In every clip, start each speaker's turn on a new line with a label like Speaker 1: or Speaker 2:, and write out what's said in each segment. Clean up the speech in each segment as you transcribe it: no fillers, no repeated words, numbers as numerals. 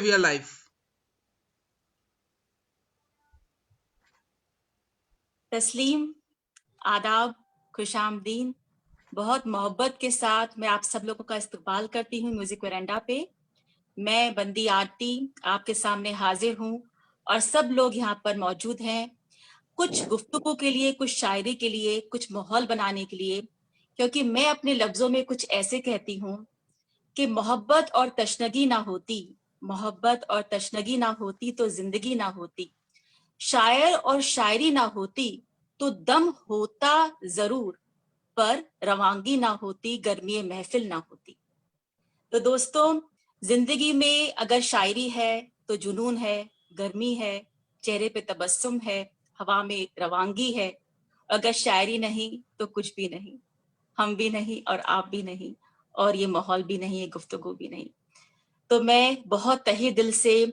Speaker 1: we are live.
Speaker 2: तस्लीम, आदाब, खुशामदीन। बहुत मोहब्बत के साथ मैं आप सब लोगों का इस्तकबाल करती हूँ म्यूजिक वेरेंडा पे। मैं बंदी आरती आपके सामने हाजिर हूँ और सब लोग यहाँ पर मौजूद हैं, कुछ गुफ्तगू के लिए, कुछ शायरी के लिए, कुछ माहौल बनाने के लिए, क्योंकि मैं अपने लफ्जों में कुछ ऐसे कहती हूँ कि मोहब्बत और तशनगी ना होती, मोहब्बत और तशनगी ना होती तो जिंदगी ना होती, शायर और शायरी ना होती तो दम होता जरूर, पर रवांगी ना होती, गर्मी महफिल ना होती। तो दोस्तों, जिंदगी में अगर शायरी है तो जुनून है, गर्मी है, चेहरे पे तबस्सुम है, हवा में रवांगी है। अगर शायरी नहीं तो कुछ भी नहीं, हम भी नहीं और आप भी नहीं, और ये माहौल भी नहीं, ये गुफ्तगू भी नहीं। तो मैं बहुत तहे दिल से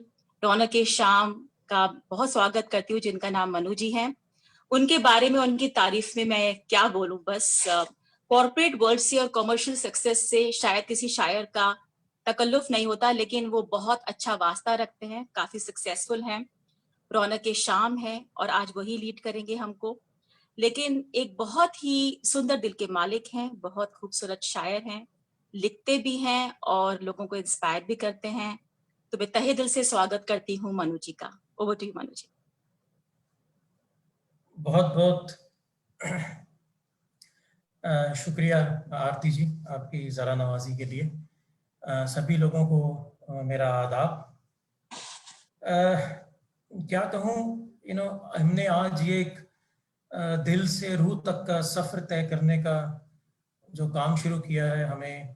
Speaker 2: रौनक शाम का बहुत स्वागत करती हूँ, जिनका नाम मनु जी है। उनके बारे में, उनकी तारीफ में मैं क्या बोलूं, बस कॉर्पोरेट वर्ल्ड से और कमर्शियल सक्सेस से शायद किसी शायर का तकल्लुफ नहीं होता, लेकिन वो बहुत अच्छा वास्ता रखते हैं, काफी सक्सेसफुल हैं। रौनक शाम है और आज वही लीड करेंगे हमको, लेकिन एक बहुत ही सुंदर दिल के मालिक हैं, बहुत खूबसूरत शायर हैं, लिखते भी हैं और लोगों को इंस्पायर भी करते हैं। तो मैं तहे दिल से स्वागत करती हूँ मनु जी का। ओवर टू यू मनु जी।
Speaker 3: बहुत बहुत शुक्रिया आरती जी, आपकी ज़रा नवाजी के लिए। सभी लोगों को मेरा आदाब। क्या कहूँ, हमने आज ये एक दिल से रूह तक का सफ़र तय करने का जो काम शुरू किया है, हमें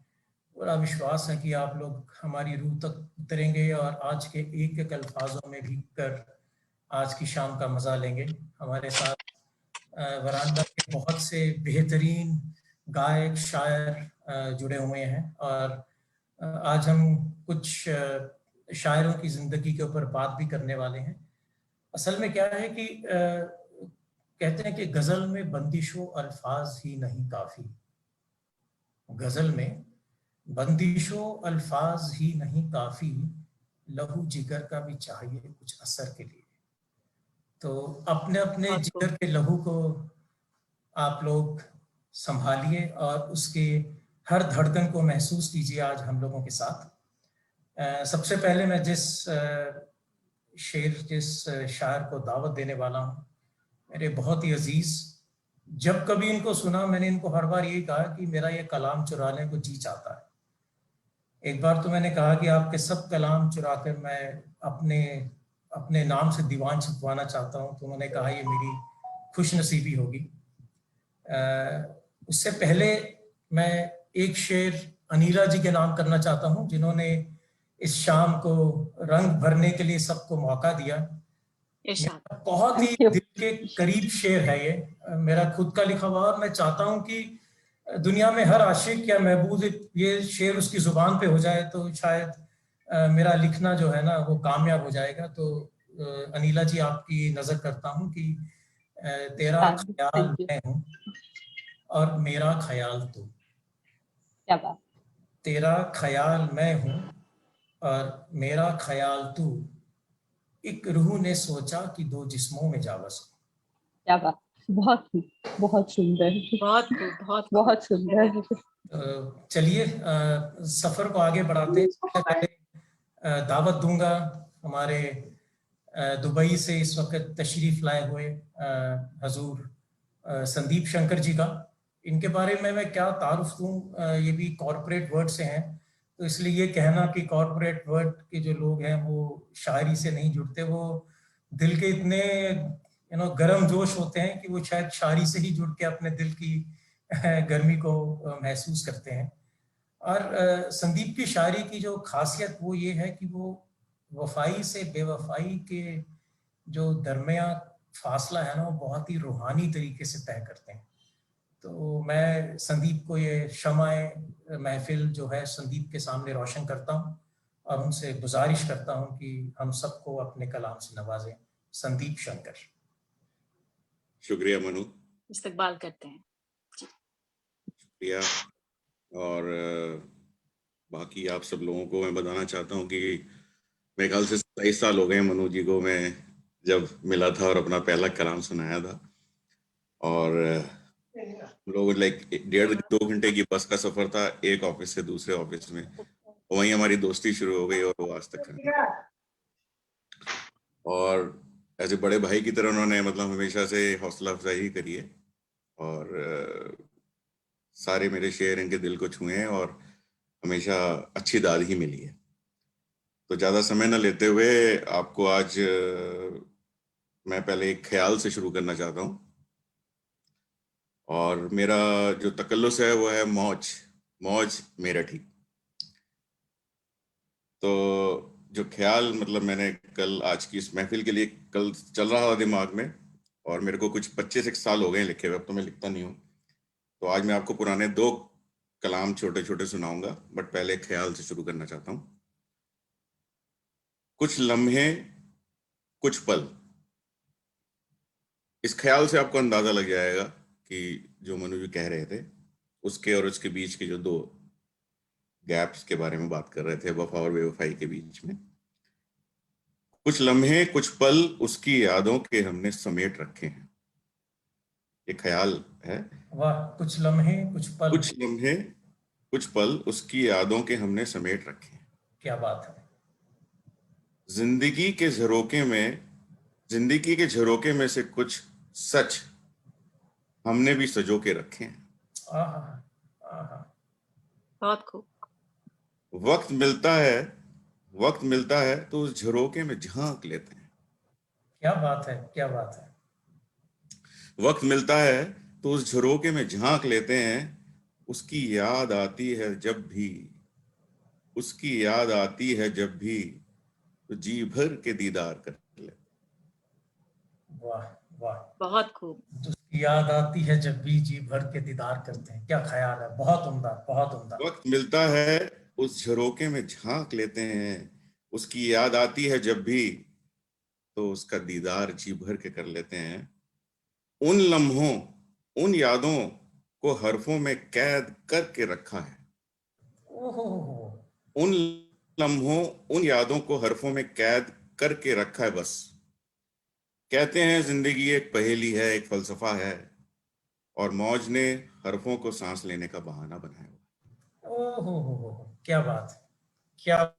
Speaker 3: पूरा विश्वास है कि आप लोग हमारी रूह तक उतरेंगे और आज के एक एक अल्फाजों में भीग कर आज की शाम का मज़ा लेंगे। हमारे साथ वरांडा के बहुत से बेहतरीन गायक, शायर जुड़े हुए हैं और आज हम कुछ शायरों की ज़िंदगी के ऊपर बात भी करने वाले हैं। असल में क्या है कि कहते हैं कि गज़ल में बंदिशों अल्फाज ही नहीं काफ़ी, गज़ल में बंदिशों अल्फाज ही नहीं काफ़ी, लहू जिगर का भी चाहिए कुछ असर के लिए। तो अपने अपने जिगर के लहू को आप लोग संभालिए और उसके हर धड़कन को महसूस कीजिए आज हम लोगों के साथ। सबसे पहले मैं जिस शायर को दावत देने वाला हूँ, मेरे बहुत ही अजीज, जब कभी इनको सुना मैंने इनको हर बार यही कहा कि मेरा ये कलाम चुराने को जी चाहता है। एक बार तो मैंने कहा कि आपके सब कलाम चुरा कर मैं अपने नाम से दीवान छपवाना चाहता हूँ, तो उन्होंने कहा ये मेरी खुश नसीबी होगी। उससे पहले मैं एक शेर अनीला जी के नाम करना चाहता हूँ, जिन्होंने इस शाम को रंग भरने के लिए सबको मौका दिया। बहुत ही दिल के करीब शेर है ये, मेरा खुद का लिखा हुआ, और मैं चाहता हूँ कि दुनिया में हर आशिक या महबूब ये शेर उसकी जुबान पे हो जाए तो शायद मेरा लिखना जो है ना वो कामयाब हो जाएगा। तो अनीला जी, आपकी नजर करता हूँ कि तेरा ख्याल मैं हूँ और मेरा ख्याल तू।
Speaker 4: क्या बात।
Speaker 3: तेरा ख्याल मैं हूँ और मेरा ख्याल तू, एक रूह ने सोचा कि दो जिस्मों में जा बसूं।
Speaker 4: क्या बात, बहुत सुंदर, बहुत सुंदर।
Speaker 3: चलिए सफर को आगे बढ़ाते हैं। सबसे पहले दावत दूंगा हमारे दुबई से इस वक्त तशरीफ लाए हुए हजूर संदीप शंकर जी का। इनके बारे में मैं क्या तारुफ दूं, ये भी कॉरपोरेट वर्ड से हैं, तो इसलिए ये कहना कि कॉरपोरेट वर्ड के जो लोग हैं वो शायरी से नहीं जुड़ते, वो दिल के इतने गर्म जोश होते हैं कि वो शायद शायरी से ही जुड़ के अपने दिल की गर्मी को महसूस करते हैं। और संदीप की शायरी की जो खासियत वो ये है कि वो वफाई से बेवफाई के जो दरमिया फासला है ना, वो बहुत ही रूहानी तरीके से तय करते हैं। तो मैं संदीप को ये शमाए महफिल जो है संदीप के सामने रोशन करता हूँ और उनसे गुजारिश करता हूँ कि हम सबको अपने कलाम से नवाजें। संदीप शंकर।
Speaker 5: शुक्रिया मनु,
Speaker 2: इस्तकबाल करते हैं।
Speaker 5: शुक्रिया। और बाकी आप सब लोगों को मैं बताना चाहता हूँ कि मेरे ख्याल से 27 साल हो गए मनु जी को मैं जब मिला था और अपना पहला कलाम सुनाया था। और हम लोग लाइक 1.5-2 घंटे की बस का सफर था, एक ऑफिस से दूसरे ऑफिस में, वहीं हमारी दोस्ती शुरू हो गई और वो आज तक है। और ऐसे बड़े भाई की तरह उन्होंने मतलब हमेशा से हौसला अफजाई ही करी है और सारे मेरे शेर इनके दिल को छुए हैं और हमेशा अच्छी दाद ही मिली है। तो ज्यादा समय न लेते हुए आपको आज मैं पहले एक ख्याल से शुरू करना चाहता हूँ और मेरा जो तकल्लुस है वो है मौज मौज मेरठी। तो जो ख्याल मतलब मैंने कल आज की इस महफिल के लिए कल चल रहा था दिमाग में और मेरे को कुछ 25 साल हो गए लिखे हुए, अब तो मैं लिखता नहीं हूँ। तो आज मैं आपको पुराने 2 कलाम छोटे छोटे सुनाऊंगा, बट पहले ख्याल से शुरू करना चाहता हूँ। कुछ लम्हे कुछ पल, इस ख्याल से आपको अंदाजा लग जाएगा कि जो मनु जी कह रहे थे उसके और उसके बीच के जो 2 गैप्स के बारे में बात कर रहे थे, वफा और बेवफाई के बीच में। कुछ लम्हे कुछ पल उसकी यादों के हमने समेट रखे हैं, ये ख्याल है।
Speaker 3: वाह, कुछ लम्हे कुछ पल,
Speaker 5: कुछ लम्हे कुछ पल उसकी यादों के हमने समेट रखे हैं।
Speaker 3: क्या बात है।
Speaker 5: जिंदगी के झरोके में से कुछ सच हमने भी सजो के रखे हैं।
Speaker 3: आहा, आहा।
Speaker 2: बहुत खूब।
Speaker 5: वक्त मिलता है तो उस झरोके में झांक लेते हैं।
Speaker 3: क्या बात है, क्या बात है।
Speaker 5: वक्त मिलता है तो उस झरोके में झांक लेते हैं, उसकी याद आती है जब भी तो जी भर के दीदार कर ले।
Speaker 3: वाह वाह,
Speaker 2: बहुत खूब।
Speaker 3: उसकी याद आती है जब भी जी भर के दीदार करते हैं। क्या ख्याल है, बहुत उम्दा, बहुत उम्दा।
Speaker 5: वक्त मिलता है उस झरोके में झांक लेते हैं, उसकी याद आती है जब भी तो उसका दीदार जी भर के कर लेते हैं। उन लम्हों उन यादों को हरफों में कैद करके रखा है।
Speaker 3: ओहो,
Speaker 5: उन लम्हों उन यादों को हरफों में कैद करके रखा है बस। कहते हैं जिंदगी एक पहेली है, एक फलसफा है, और मौज ने हरफों को सांस लेने का बहाना बनाया।
Speaker 3: ओहो, क्या बात है, क्या।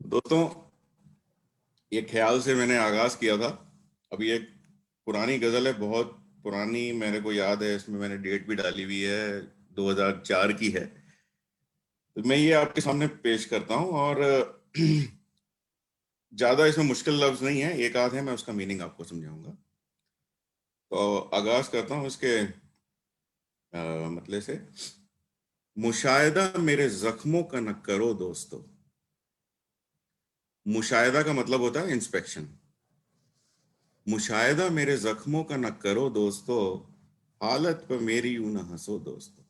Speaker 5: दोस्तों, ये ख्याल से मैंने आगाज किया था। अभी एक पुरानी गजल है, बहुत पुरानी, मेरे को याद है, इसमें मैंने डेट भी डाली हुई है, 2004 की है। तो मैं ये आपके सामने पेश करता हूं और ज्यादा इसमें मुश्किल लफ्ज नहीं है, एक आध है, मैं उसका मीनिंग आपको समझाऊंगा। तो आगाज करता हूं इसके मतलब से। मुशाहिदा मेरे जख्मों का न करो दोस्तों। मुशाहिदा का मतलब होता है इंस्पेक्शन। मुशाहिदा मेरे जख्मों का न करो दोस्तों, हालत पर मेरी यूं न हंसो दोस्तों।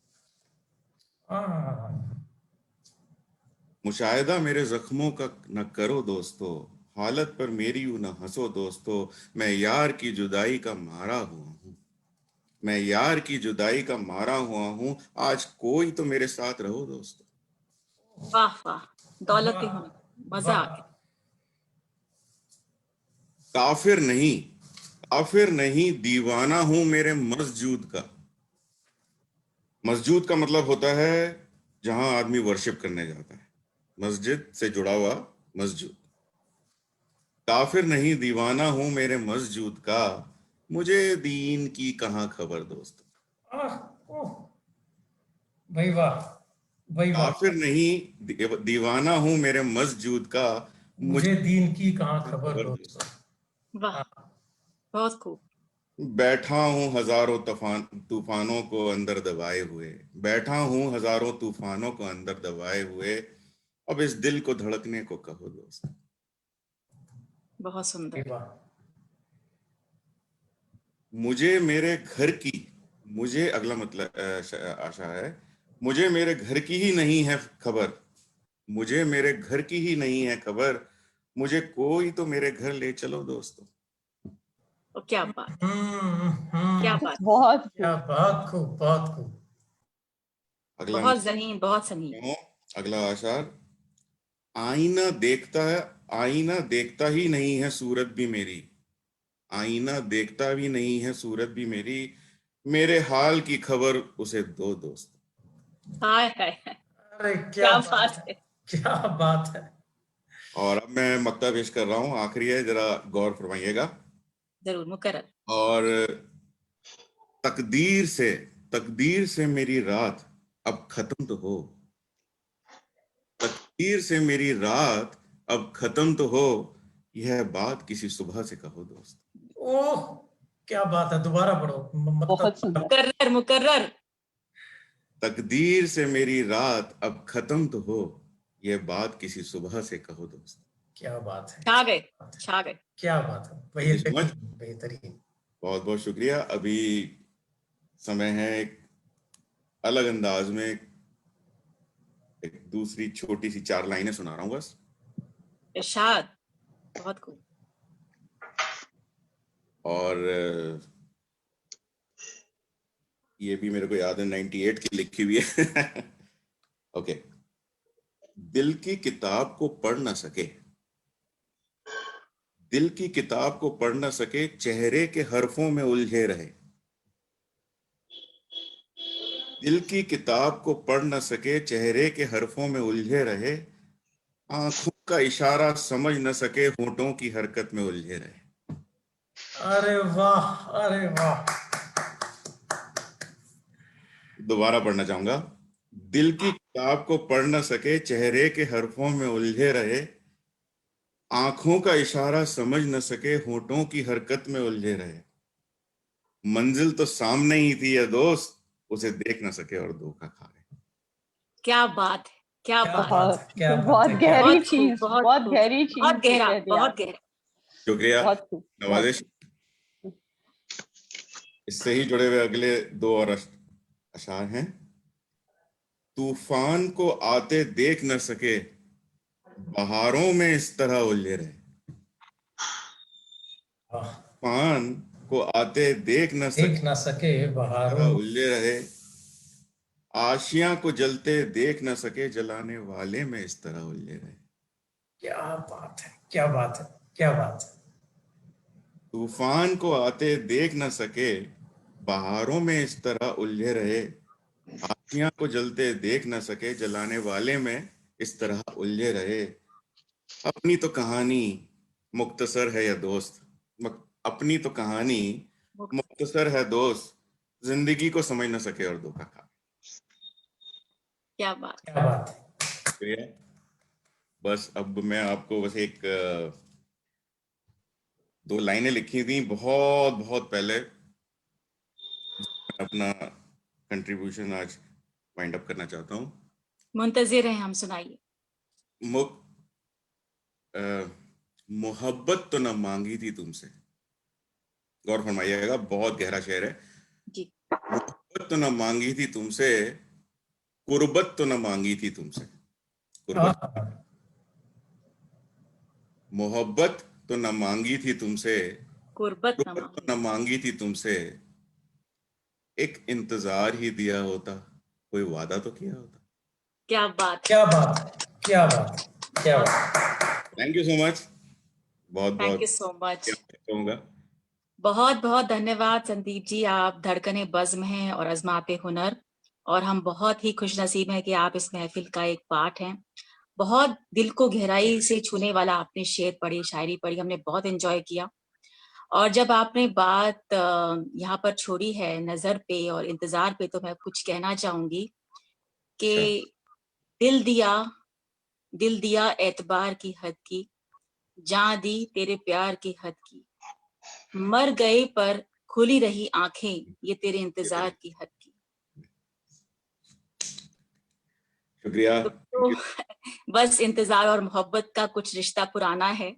Speaker 5: मुशाहिदा मेरे जख्मों का न करो दोस्तों, हालत पर मेरी यूं न हंसो दोस्तों। मैं यार की जुदाई का मारा हुआ हूं, मैं यार की जुदाई का मारा हुआ हूं, आज कोई तो मेरे साथ रहो दोस्तों।
Speaker 2: वाह वाह, दौलती हूँ, मजा आ गया।
Speaker 5: काफिर नहीं दीवाना हूं मेरे मस्जूद का। मस्जिद का मतलब होता है जहां आदमी वर्शिप करने जाता है, मस्जिद से जुड़ा हुआ मस्जिद। काफिर नहीं दीवाना हूं मेरे मस्जिद का, मुझे दीन की कहां खबर दोस्तों।
Speaker 3: भाई वाह, भाई वाह।
Speaker 5: काफिर नहीं दीवाना हूं मेरे मस्जिद का,
Speaker 3: मुझे दीन की कहां खबर दोस्तों।
Speaker 2: वाह, बहुत खूब।
Speaker 5: बैठा हूं हजारों तूफानों को अंदर दबाए हुए, बैठा हूं हजारों तूफानों को अंदर दबाए हुए, अब इस दिल को धड़कने को कहो दोस्त।
Speaker 2: बहुत सुंदर।
Speaker 5: मुझे मेरे घर की, मुझे अगला मतलब आशा है, मुझे मेरे घर की ही नहीं है खबर, मुझे मेरे घर की ही नहीं है खबर, मुझे कोई तो मेरे घर ले चलो दोस्तों।
Speaker 2: क्या बात, क्या बात,
Speaker 4: बहुत
Speaker 3: क्या, बहुत खूब, बहुत खूब।
Speaker 5: अगला
Speaker 2: बहुत ज़हीन, बहुत सही।
Speaker 5: अगला आशार। आईना देखता ही नहीं है सूरत भी मेरी, आईना देखता भी नहीं है सूरत भी मेरी, मेरे हाल की खबर उसे दो दोस्त।
Speaker 2: हाय हाय,
Speaker 3: अरे
Speaker 2: क्या बात है,
Speaker 3: क्या बात है।
Speaker 5: और अब मैं मक्ता पेश कर रहा हूँ, आखिरी है, जरा गौर फरमाइएगा।
Speaker 2: जरूर मुकर्रर।
Speaker 5: और तकदीर से मेरी रात अब खत्म तो हो, तकदीर से मेरी रात अब खत्म तो हो, यह बात किसी सुबह से कहो दोस्त।
Speaker 3: ओह क्या बात है, दोबारा पढ़ो।
Speaker 4: बहुत सुंदर।
Speaker 2: मुकर्रर मुकर्रर।
Speaker 5: तकदीर से मेरी रात अब खत्म तो हो, यह बात किसी सुबह से कहो दोस्त।
Speaker 3: क्या बात है,
Speaker 2: छा गए, छा गए।
Speaker 3: क्या बात है,
Speaker 5: Thank you so much.
Speaker 3: बेहतरीन बेहतरीन।
Speaker 5: बहुत बहुत शुक्रिया। अभी समय है एक अलग अंदाज में एक दूसरी छोटी सी 4 लाइनें सुना रहा हूँ बस।
Speaker 2: इरशाद, बहुत खूब।
Speaker 5: और ये भी मेरे को याद है 98 की लिखी हुई है। ओके। दिल की किताब को पढ़ ना सके, दिल की किताब को पढ़ ना सके, चेहरे के हरफों में उलझे रहे। दिल की किताब को पढ़ न सके, चेहरे के हरफों में उलझे रहे, आंखों का इशारा समझ न सके, होंठों की हरकत में उलझे रहे।
Speaker 3: अरे वाह, अरे वाह।
Speaker 5: दोबारा पढ़ना चाहूंगा। दिल की किताब को पढ़ न सके, चेहरे के हरफों में उलझे रहे, आंखों का इशारा समझ न सके, होंठों की हरकत में उलझे रहे। मंजिल तो सामने ही थी या दोस्त, उसे देख न सके और धोखा खा गए।
Speaker 2: क्या बात है, क्या बात है।
Speaker 4: बहुत गहरी चीज, बहुत
Speaker 2: खूब,
Speaker 4: गहरी चीज
Speaker 2: बहुत गहरा,
Speaker 4: कह दिया।
Speaker 2: बहुत गहरा।
Speaker 5: शुक्रिया
Speaker 4: बहुत खूब,
Speaker 5: नवाजिश। इससे ही जुड़े हुए अगले 2 और अशार हैं। तूफान को आते देख न सके, बहारों में इस तरह उलझे रहे। तूफान को आते देख न
Speaker 3: सके बहारों में
Speaker 5: उलझे रहे, आशियां को जलते देख न सके, जलाने वाले में इस तरह उलझे रहे।
Speaker 3: क्या बात है, क्या बात है, क्या बात है।
Speaker 5: तूफान को आते देख न सके, बहारों में इस तरह उलझे रहे, आशियां को जलते देख न सके, जलाने वाले में इस तरह उलझे रहे। अपनी तो कहानी मुख्तसर है या दोस्त, अपनी तो कहानी मुख्तसर है दोस्त, जिंदगी को समझ न सके और धोखा खा।
Speaker 2: क्या बात,
Speaker 3: क्या बात है।
Speaker 5: शुक्रिया। बस अब मैं आपको बस एक 2 लाइनें लिखी थी बहुत बहुत पहले, अपना कंट्रीब्यूशन आज वाइंड अप करना चाहता हूँ।
Speaker 2: मुंतजिर हैं हम, सुनाइए।
Speaker 5: मोहब्बत तो न मांगी थी तुमसे, गौर फरमाइएगा, बहुत गहरा शेर है
Speaker 2: जी।
Speaker 5: मोहब्बत तो न मांगी थी तुमसे, कुर्बत तो न मांगी थी तुमसे। कुर्बत, मोहब्बत तो न मांगी थी तुमसे,
Speaker 2: कुर्बत न
Speaker 5: कुर्बत तो न मांगी थी तुमसे, एक इंतजार ही दिया होता, कोई वादा तो किया होता।
Speaker 2: क्या बात,
Speaker 3: क्या बात, क्या बात, क्या बात।
Speaker 5: Thank you so much. बहुत
Speaker 2: थैंक यू
Speaker 5: बहुत
Speaker 2: सो मच।
Speaker 5: कहूंगा।
Speaker 2: बहुत बहुत धन्यवाद संदीप जी, आप धड़कने बज़्म हैं और अज़माते हुनर, और हम बहुत ही खुश नसीब हैं कि आप इस महफिल का एक पार्ट हैं। बहुत दिल को गहराई से छूने वाला आपने शेर पढ़ी, शायरी पढ़ी, हमने बहुत एंजॉय किया। और जब आपने बात यहाँ पर छोड़ी है नजर पे और इंतजार पे, तो मैं कुछ कहना चाहूंगी कि दिल दिया एतबार की हद की, जान दी तेरे प्यार की हद की, मर गए पर खुली रही आंखें ये तेरे इंतजार की हद की।
Speaker 5: शुक्रिया।
Speaker 2: तो बस इंतजार और मोहब्बत का कुछ रिश्ता पुराना है,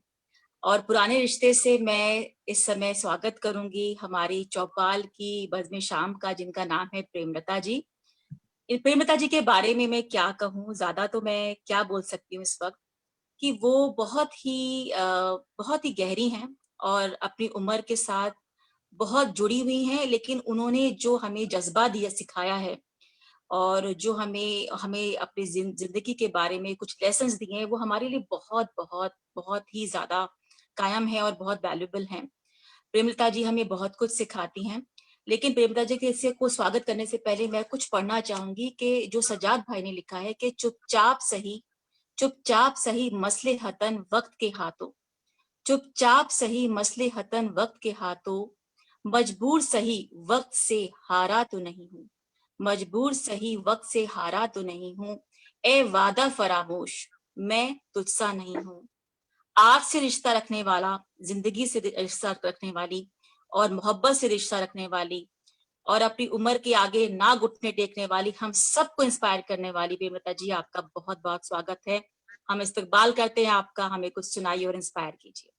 Speaker 2: और पुराने रिश्ते से मैं इस समय स्वागत करूंगी हमारी चौपाल की बज़्म शाम का, जिनका नाम है प्रेमलता जी। प्रेमलता जी के बारे में मैं क्या कहूँ, ज्यादा तो मैं क्या बोल सकती हूँ इस वक्त, कि वो बहुत ही गहरी हैं और अपनी उम्र के साथ बहुत जुड़ी हुई हैं, लेकिन उन्होंने जो हमें जज्बा दिया, सिखाया है, और जो हमें हमें अपनी जिंदगी के बारे में कुछ लेसन्स दिए हैं, वो हमारे लिए बहुत बहुत बहुत ही ज्यादा कायम है और बहुत वैल्यूएबल हैं। प्रेमलता जी हमें बहुत कुछ सिखाती हैं, लेकिन प्रेमलता जी के इसे को स्वागत करने से पहले मैं कुछ पढ़ना चाहूंगी कि जो सजाद भाई ने लिखा है कि चुपचाप सही मसले हतन वक्त के हाथों, चुपचाप सही मसले हतन वक्त के हाथों, मजबूर सही वक्त से हारा तो नहीं हूं, मजबूर सही वक्त से हारा तो नहीं हूं, ए वादा फरामोश मैं तुझसा नहीं हूं। आज से रिश्ता रखने वाला, जिंदगी से रिश्ता रखने वाली और मोहब्बत से रिश्ता रखने वाली और अपनी उम्र के आगे ना घुटने टेकने वाली, हम सबको इंस्पायर करने वाली प्रेमलता जी, आपका बहुत बहुत स्वागत है। हम इस्तकबाल करते हैं आपका, हमें कुछ सुनाइए और इंस्पायर कीजिए।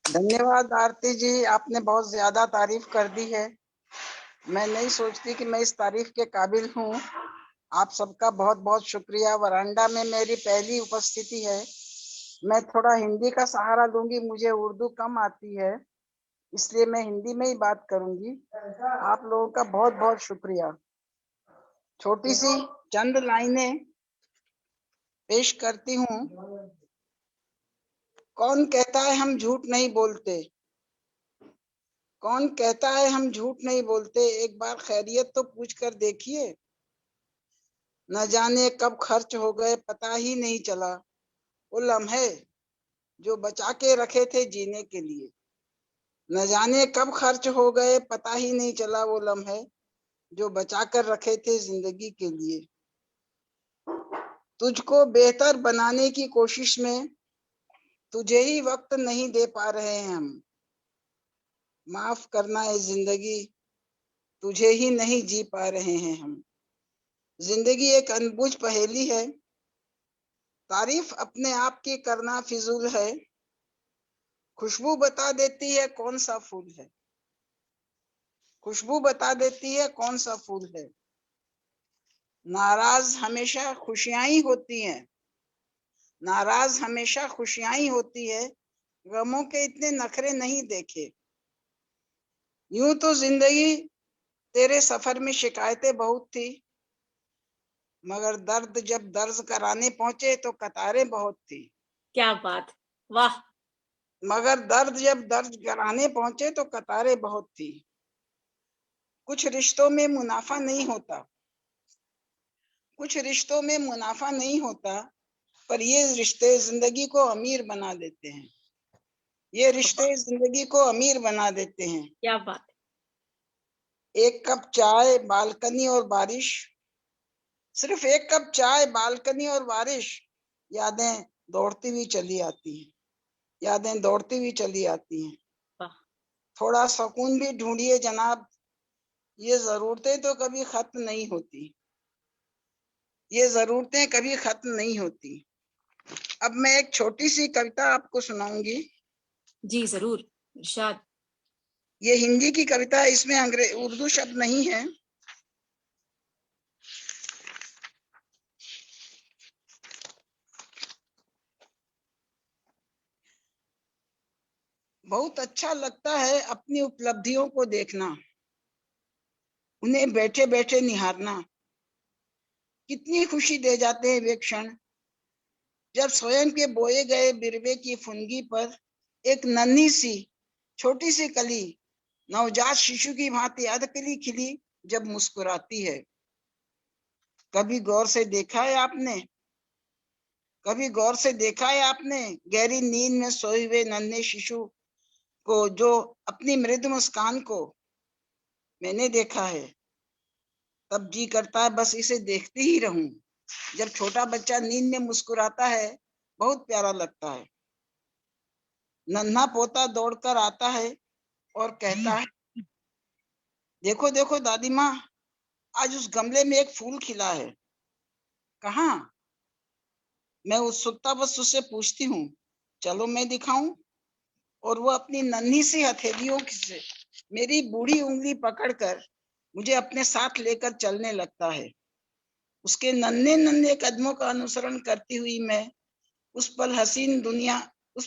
Speaker 1: धन्यवाद आरती जी, आपने बहुत ज्यादा तारीफ कर दी है। मैं नहीं सोचती कि मैं इस तारीफ के काबिल हूँ। आप सबका बहुत बहुत शुक्रिया। वरांडा में मेरी पहली उपस्थिति है। मैं थोड़ा हिंदी का सहारा लूंगी, मुझे उर्दू कम आती है, इसलिए मैं हिंदी में ही बात करूंगी। आप लोगों का बहुत बहुत शुक्रिया। छोटी सी चंद लाइनें पेश करती हूँ। कौन कहता है हम झूठ नहीं बोलते, कौन कहता है हम झूठ नहीं बोलते, एक बार खैरियत तो पूछ कर देखिए। न जाने कब खर्च हो गए पता ही नहीं चला, वो लम्हे जो बचा के रखे थे जीने के लिए। न जाने कब खर्च हो गए पता ही नहीं चला, वो लम्हे जो बचा कर रखे थे जिंदगी के लिए। तुझको बेहतर बनाने की कोशिश में तुझे ही वक्त नहीं दे पा रहे हैं हम। माफ करना है जिंदगी, तुझे ही नहीं जी पा रहे हैं हम। जिंदगी एक अनबुझ पहेली है, तारीफ अपने आप की करना फिजूल है। खुशबू बता देती है कौन सा फूल है, खुशबू बता देती है कौन सा फूल है। नाराज हमेशा खुशियां ही होती हैं, नाराज हमेशा खुशियां ही होती है। गमों के इतने नखरे नहीं देखे। यूं तो जिंदगी तेरे सफर में शिकायतें बहुत थी, मगर दर्द जब दर्ज कराने पहुंचे तो कतारें बहुत थी।
Speaker 2: क्या बात, वाह।
Speaker 1: मगर दर्द जब दर्ज कराने पहुंचे तो कतारें बहुत थी। कुछ रिश्तों में मुनाफा नहीं होता, कुछ रिश्तों में मुनाफा नहीं होता, पर ये रिश्ते जिंदगी को अमीर बना देते हैं, ये रिश्ते जिंदगी को अमीर बना देते हैं।
Speaker 2: क्या बात।
Speaker 1: एक कप चाय, बालकनी और बारिश, सिर्फ एक कप चाय, बालकनी और बारिश, यादें दौड़ती हुई चली आती हैं, यादें दौड़ती हुई चली आती हैं। थोड़ा सुकून भी ढूंढिए जनाब, ये जरूरतें तो कभी खत्म नहीं होती, ये जरूरतें कभी खत्म नहीं होती। अब मैं एक छोटी सी कविता आपको सुनाऊंगी।
Speaker 2: जी जरूर, इरशाद।
Speaker 1: ये हिंदी की कविता है, इसमें उर्दू शब्द नहीं है। बहुत अच्छा लगता है अपनी उपलब्धियों को देखना, उन्हें बैठे बैठे निहारना। कितनी खुशी दे जाते हैं वे क्षण, जब स्वयं के बोए गए बिरवे की फुनगी पर एक नन्ही सी छोटी सी कली नवजात शिशु की भांति अधकली खिली जब मुस्कुराती है। कभी गौर से देखा है आपने, कभी गौर से देखा है आपने गहरी नींद में सोए हुए नन्हे शिशु को, जो अपनी मृद मुस्कान को मैंने देखा है। तब जी करता है बस इसे देखते ही रहूं। जब छोटा बच्चा नींद में मुस्कुराता है बहुत प्यारा लगता है। नन्हा पोता दौड़कर आता है और कहता है, देखो देखो दादी माँ, आज उस गमले में एक फूल खिला है। कहाँ? मैं उत्सुकतावश उससे पूछती हूँ, चलो मैं दिखाऊं। और वो अपनी नन्ही सी हथेलियों से मेरी बूढ़ी उंगली पकड़कर मुझे अपने साथ लेकर चलने लगता है। उसके नन्हे नन्हे कदमों का अनुसरण करती हुई मैं उस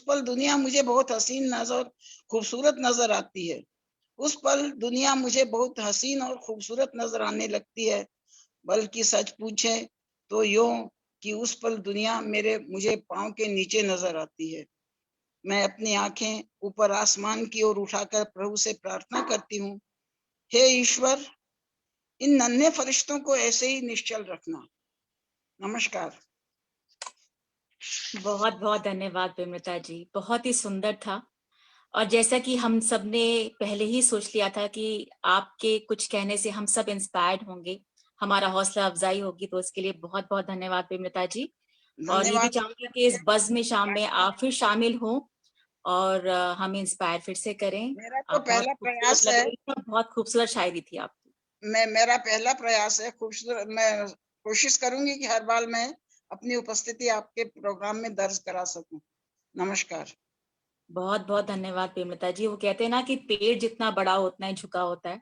Speaker 1: पल दुनिया मुझे बहुत हसीन नजर खूबसूरत नजर आती है। उस पल दुनिया मुझे बहुत हसीन और खूबसूरत नजर आने लगती है। बल्कि सच पूछे तो यूं कि उस पल दुनिया मुझे पांव के नीचे नजर आती है। मैं अपनी आंखें ऊपर आसमान की ओर उठाकर प्रभु से प्रार्थना करती हूँ, हे ईश्वर, इन नन्हे फरिश्तों को ऐसे ही निश्चल रखना। नमस्कार।
Speaker 2: बहुत बहुत धन्यवाद विमृता जी, बहुत ही सुंदर था। और जैसा कि हम सब ने पहले ही सोच लिया था कि आपके कुछ कहने से हम सब इंस्पायर्ड होंगे, हमारा हौसला अफजाई होगी, तो उसके लिए बहुत बहुत धन्यवाद विमृता जी। और ये भी चाहूंगी कि इस बज़ में शाम में आप फिर शामिल हों और हमें इंस्पायर फिर से करें।
Speaker 1: मेरा तो पहला प्रयास है,
Speaker 2: बहुत खूबसूरत शायरी थी आपकी।
Speaker 1: मेरा पहला प्रयास है खूबसूरत। मैं कोशिश करूंगी कि हर बार मैं अपनी उपस्थिति आपके प्रोग्राम में दर्ज करा सकूं। नमस्कार।
Speaker 2: बहुत बहुत धन्यवाद विमृता जी। वो कहते हैं ना कि पेड़ जितना बड़ा उतना ही झुका होता है।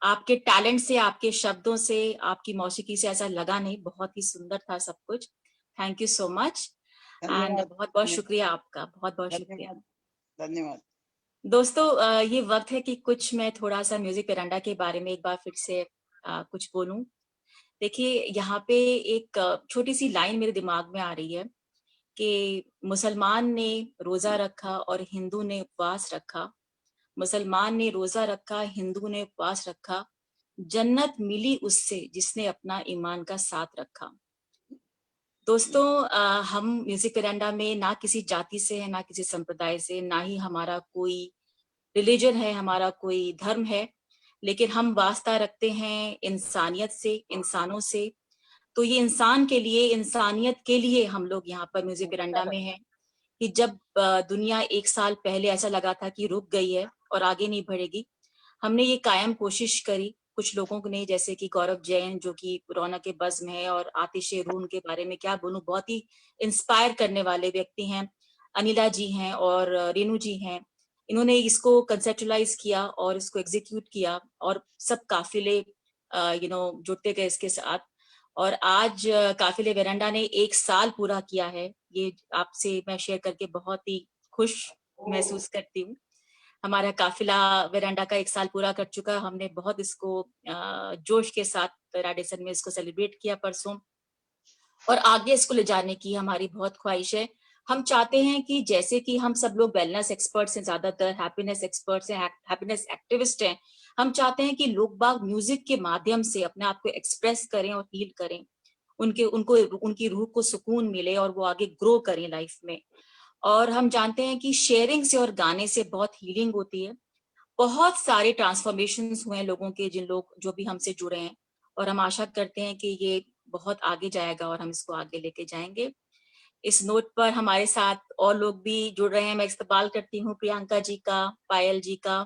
Speaker 2: आपके टैलेंट से, आपके शब्दों से, आपकी मौसीकी से ऐसा लगा नहीं, बहुत ही सुंदर था सब कुछ। Thank you so much and बहुत बहुत शुक्रिया आपका, बहुत बहुत शुक्रिया।
Speaker 1: धन्यवाद।
Speaker 2: दोस्तों, ये वक्त है कि कुछ मैं थोड़ा सा म्यूजिक वेरांडा के बारे में एक बार फिर से कुछ बोलूं। देखिए, यहाँ पे एक छोटी सी लाइन मेरे दिमाग में आ रही है कि मुसलमान ने रोजा रखा और हिंदू ने उपवास रखा। मुसलमान ने रोजा रखा, हिंदू ने उपवास रखा। जन्नत मिली उससे जिसने अपना ईमान का साथ रखा। दोस्तों, हम म्यूजिक वेरांडा में ना किसी जाति से है, ना किसी संप्रदाय से, ना ही हमारा कोई रिलीजन है, हमारा कोई धर्म है, लेकिन हम वास्ता रखते हैं इंसानियत से, इंसानों से। तो ये इंसान के लिए, इंसानियत के लिए हम लोग यहाँ पर म्यूजिक वेरांडा में हैं कि जब दुनिया एक साल पहले ऐसा लगा था कि रुक गई है और आगे नहीं बढ़ेगी, हमने ये कायम कोशिश करी कुछ लोगों ने, जैसे कि गौरव जैन जो कि रौनक के बज़ में है, और आतिश रून के बारे में क्या बोलूं, बहुत ही इंस्पायर करने वाले व्यक्ति हैं। अनिला जी हैं और रेनू जी हैं। इन्होंने इसको कंसेप्चुलाइज किया और इसको एग्जीक्यूट किया और सब काफिले जुड़ते गए इसके साथ। और आज काफिले वेरांडा ने 1 साल पूरा किया है। ये आपसे मैं शेयर करके बहुत ही खुश महसूस करती हूँ। हमारा काफिला वेरांडा का 1 साल पूरा कर चुका है। हमने बहुत इसको जोश के साथ रेडिसन में इसको सेलिब्रेट किया परसों, और आगे इसको ले जाने की हमारी बहुत ख्वाहिश है। हम चाहते हैं कि जैसे कि हम सब लोग वेलनेस एक्सपर्ट्स हैं, ज्यादातर हैप्पीनेस एक्सपर्ट्स हैं, हैप्पीनेस एक्टिविस्ट हैं, हम चाहते हैं कि लोग बाग म्यूजिक के माध्यम से अपने आप को एक्सप्रेस करें और हील करें, उनकी रूह को सुकून मिले और वो आगे ग्रो करें लाइफ में। और हम जानते हैं कि शेयरिंग से और गाने से बहुत हीलिंग होती है। बहुत सारे ट्रांसफॉर्मेशंस हुए हैं लोगों के, जो भी हमसे जुड़े हैं, और हम आशा करते हैं कि ये बहुत आगे जाएगा और हम इसको आगे लेके जाएंगे। इस नोट पर हमारे साथ और लोग भी जुड़ रहे हैं। मैं इस्तेमाल करती हूँ प्रियंका जी का, पायल जी का,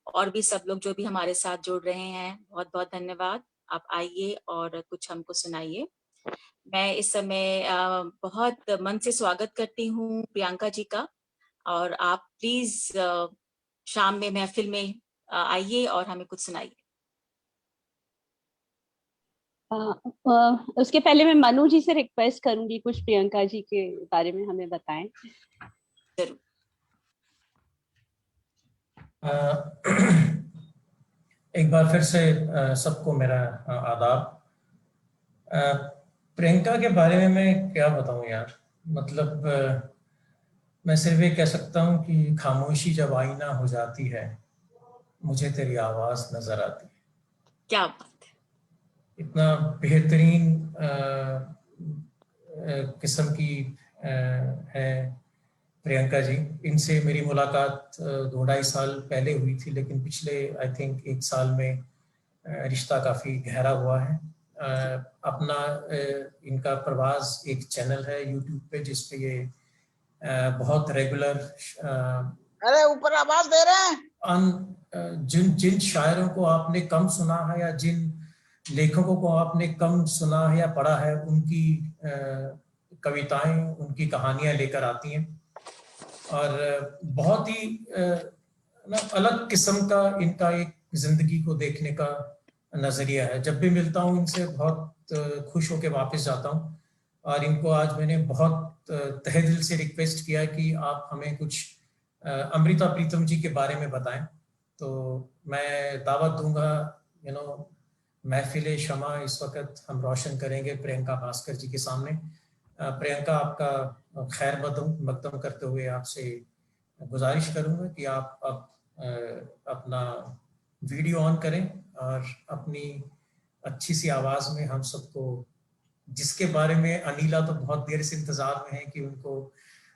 Speaker 2: और भी सब लोग जो भी हमारे साथ जुड़ रहे हैं, बहुत बहुत धन्यवाद। आप आइए और कुछ हमको सुनाइए। मैं इस समय बहुत मन से स्वागत करती हूँ प्रियंका जी का, और आप प्लीज शाम में महफिल में आइए और हमें कुछ सुनाइए।
Speaker 4: उसके पहले मैं मनु जी से रिक्वेस्ट करूंगी कुछ प्रियंका जी के बारे में हमें बताएं।
Speaker 2: जरूर।
Speaker 3: एक बार फिर से सबको मेरा आदाब। प्रियंका के बारे में मैं क्या बताऊं यार, मतलब मैं सिर्फ ये कह सकता हूं कि खामोशी जब आईना हो जाती है, मुझे तेरी आवाज नजर आती है।
Speaker 2: क्या बात है।
Speaker 3: इतना बेहतरीन किस्म की है प्रियंका जी। इनसे मेरी मुलाकात 2-2.5 साल पहले हुई थी, लेकिन पिछले आई थिंक 1 साल में रिश्ता काफी गहरा हुआ है। अपना इनका प्रवास एक चैनल है यूट्यूब पे जिसपे ये बहुत रेगुलर
Speaker 1: अरे ऊपर आवाज दे रहे हैं।
Speaker 3: जिन शायरों को आपने कम सुना है या जिन लेखकों को आपने कम सुना है या पढ़ा है, उनकी कविताएं, उनकी कहानियां लेकर आती हैं, और बहुत ही अलग किस्म का इनका एक जिंदगी को देखने का नजरिया है। जब भी मिलता हूँ इनसे बहुत खुश होकर वापस जाता हूँ, और इनको आज मैंने बहुत तहे दिल से रिक्वेस्ट किया कि आप हमें कुछ अमृता प्रीतम जी के बारे में बताएं। तो मैं दावत दूंगा महफिल शमा इस वक्त हम रोशन करेंगे प्रियंका भास्कर जी के सामने। प्रियंका, आपका खैर मकदम करते हुए आपसे गुजारिश करूंगा कि आप अब अपना वीडियो ऑन करें और अपनी अच्छी सी आवाज में हम सबको, जिसके बारे में अनीला तो बहुत देर से इंतजार में है कि उनको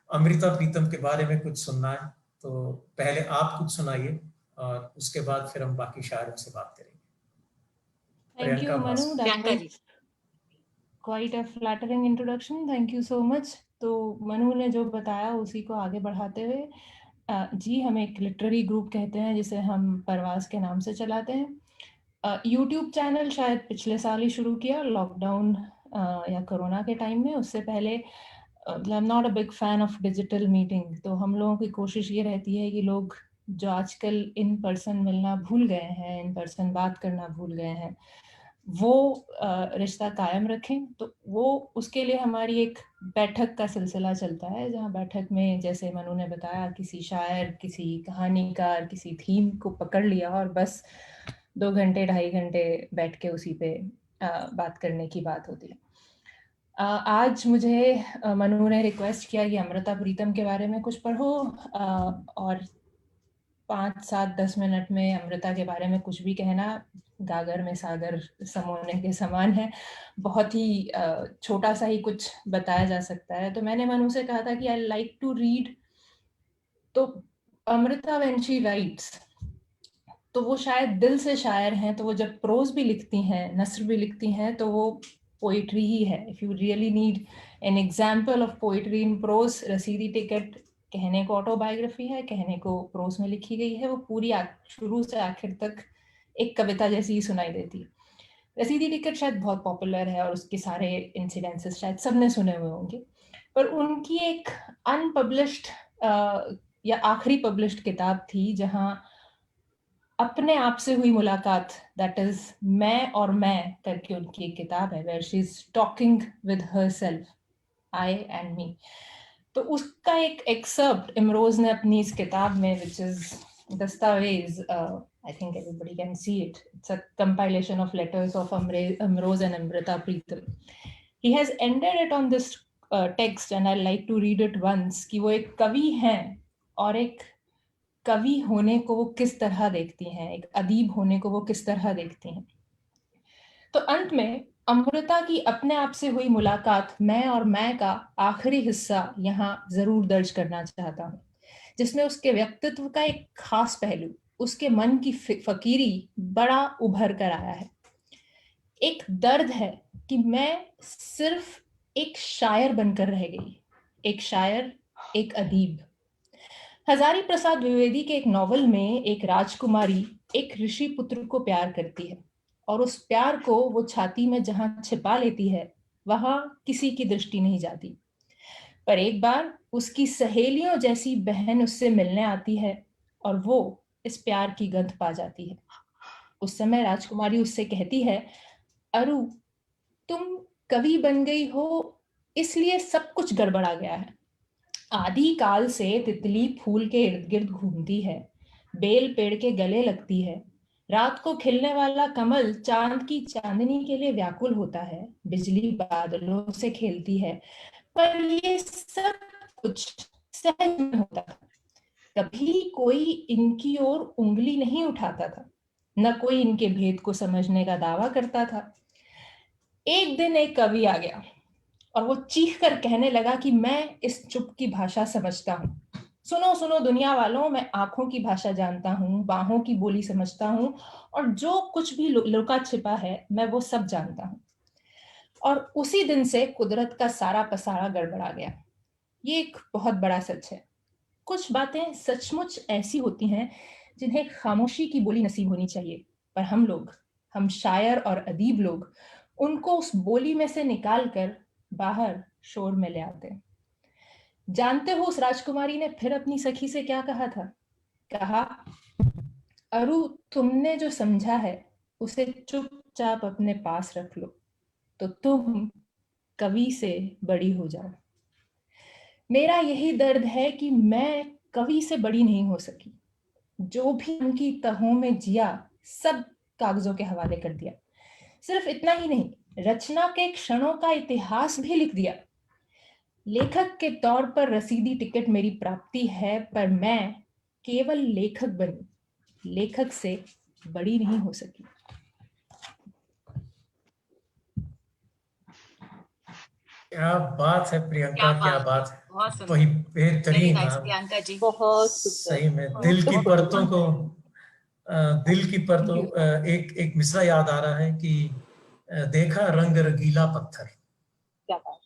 Speaker 3: अमृता प्रीतम के बारे में कुछ सुनना है, तो पहले आप कुछ सुनाइए और उसके बाद फिर हम बाकी शायरों से बात करेंगे।
Speaker 6: Thank you, Manu. That
Speaker 2: Priyanka ji.
Speaker 6: was quite a flattering introduction. Thank you so much. तो मनु ने जो बताया उसी को आगे बढ़ाते हुए, जी हम एक लिटरेरी ग्रुप कहते हैं जिसे हम परवाज़ के नाम से चलाते हैं। यूट्यूब चैनल शायद पिछले साल ही शुरू किया, लॉकडाउन या कोरोना के टाइम में। उससे पहले I am not a big fan of digital meeting, तो हम लोगों की कोशिश ये रहती है कि लोग जो आजकल इन पर्सन मिलना भूल गए हैं, इन पर्सन बात करना भूल गए हैं, वो रिश्ता कायम रखें। तो वो उसके लिए हमारी एक बैठक का सिलसिला चलता है, जहाँ बैठक में जैसे मनु ने बताया किसी शायर, किसी कहानीकार, किसी थीम को पकड़ लिया और बस 2 घंटे 2.5 घंटे बैठ के उसी पे बात करने की बात होती है। आज मुझे मनु ने रिक्वेस्ट किया कि अमृता प्रीतम के बारे में कुछ पढ़ो, और 5, 7, 10 मिनट में अमृता के बारे में कुछ भी कहना गागर में सागर समोने के समान है। बहुत ही छोटा सा ही कुछ बताया जा सकता है। तो मैंने मनु से कहा था कि आई लाइक टू रीड। तो अमृता व्हेन शी राइट्स, तो वो शायद दिल से शायर हैं, तो वो जब प्रोज भी लिखती हैं, नस्र भी लिखती हैं, तो वो पोइट्री ही है। If you really need an example of poetry in prose, रसीदी टिकट कहने को ऑटोबायोग्राफी है, कहने को प्रोज में लिखी गई है। वो पूरी शुरू से आखिर तक एक कविता जैसी ही सुनाई देती है। रसीदी टिकट शायद बहुत पॉपुलर है और उसके सारे इंसिडेंसेस शायद सबने सुने हुए होंगे, पर उनकी एक अनपब्लिश्ड या आखिरी पब्लिश्ड किताब थी जहां अपने आप से हुई मुलाकात, दैट इज मैं और मैं करके उनकी एक किताब है, where she is talking with herself, I and me. तो उसका एक एक्सर्प्ट इमरोज ने अपनी इस किताब में, विच इज दस्तावेज, I think everybody can see it. It's a compilation of letters of Amrose and Amrita Preetham. He has ended it on this text, and I like to read it once, कि वो एक कवि हैं और एक कवि होने को वो किस तरह देखती हैं, एक अदीब होने को वो किस तरह देखती हैं। तो अंत में अमृता की अपने आप से हुई मुलाकात, मैं और मैं का आखिरी हिस्सा यहाँ जरूर दर्ज करना चाहता हूँ, जिसमें उसके व्यक्तित्व का एक खास पहलू, उसके मन की फकीरी बड़ा उभर कर आया है। एक दर्द है कि मैं सिर्फ एक शायर बनकर रह गई, एक शायर, एक अदीब। हजारी प्रसाद द्विवेदी के एक नॉवल में एक राजकुमारी एक ऋषि पुत्र को प्यार करती है और उस प्यार को वो छाती में जहां छिपा लेती है वहां किसी की दृष्टि नहीं जाती। पर एक बार उसकी सहेलियों जैसी बहन उससे मिलने आती है और वो इस प्यार की गंध पा जाती है। उस समय राजकुमारी उससे कहती है, अरु तुम कवि बन गई हो इसलिए सब कुछ गड़बड़ा गया है। आदि काल से तितली फूल के इर्द गिर्द घूमती है, बेल पेड़ के गले लगती है, रात को खिलने वाला कमल चांद की चांदनी के लिए व्याकुल होता है, बिजली बादलों से खेलती है, पर ये सब कुछ सहज में होता था। कभी कोई इनकी ओर उंगली नहीं उठाता था, न कोई इनके भेद को समझने का दावा करता था। एक दिन एक कवि आ गया और वो चीख कर कहने लगा कि मैं इस चुप की भाषा समझता हूँ। सुनो सुनो दुनिया वालों, मैं आंखों की भाषा जानता हूँ, बाहों की बोली समझता हूँ, और जो कुछ भी लुका छिपा है मैं वो सब जानता हूँ। और उसी दिन से कुदरत का सारा पसारा गड़बड़ा गया। ये एक बहुत बड़ा सच है। कुछ बातें सचमुच ऐसी होती हैं जिन्हें खामोशी की बोली नसीब होनी चाहिए, पर हम शायर और अदीब लोग उनको उस बोली में से निकाल कर बाहर शोर में ले आते। जानते हो उस राजकुमारी ने फिर अपनी सखी से क्या कहा था? कहा, अरु तुमने जो समझा है उसे चुपचाप अपने पास रख लो, तो तुम कवि से बड़ी हो जाओ। मेरा यही दर्द है कि मैं कवि से बड़ी नहीं हो सकी। जो भी उनकी तहों में जिया सब कागजों के हवाले कर दिया। सिर्फ इतना ही नहीं, रचना के क्षणों का इतिहास भी लिख दिया। लेखक के तौर पर रसीदी टिकट मेरी प्राप्ति है, पर मैं केवल लेखक बनी, लेखक से बड़ी नहीं हो सकी।
Speaker 3: क्या बात है प्रियंका, क्या बात है,
Speaker 2: बहुत सुंदर,
Speaker 3: वही
Speaker 2: वेरी
Speaker 3: बेहतरीन।
Speaker 2: नाइस प्रियंका जी,
Speaker 4: बहुत
Speaker 3: सही में
Speaker 4: सुंदर।
Speaker 3: दिल की परतों को, दिल की परतों, एक मिसरा याद आ रहा है कि देखा रंग रंगीला पत्थर।
Speaker 4: क्या बात।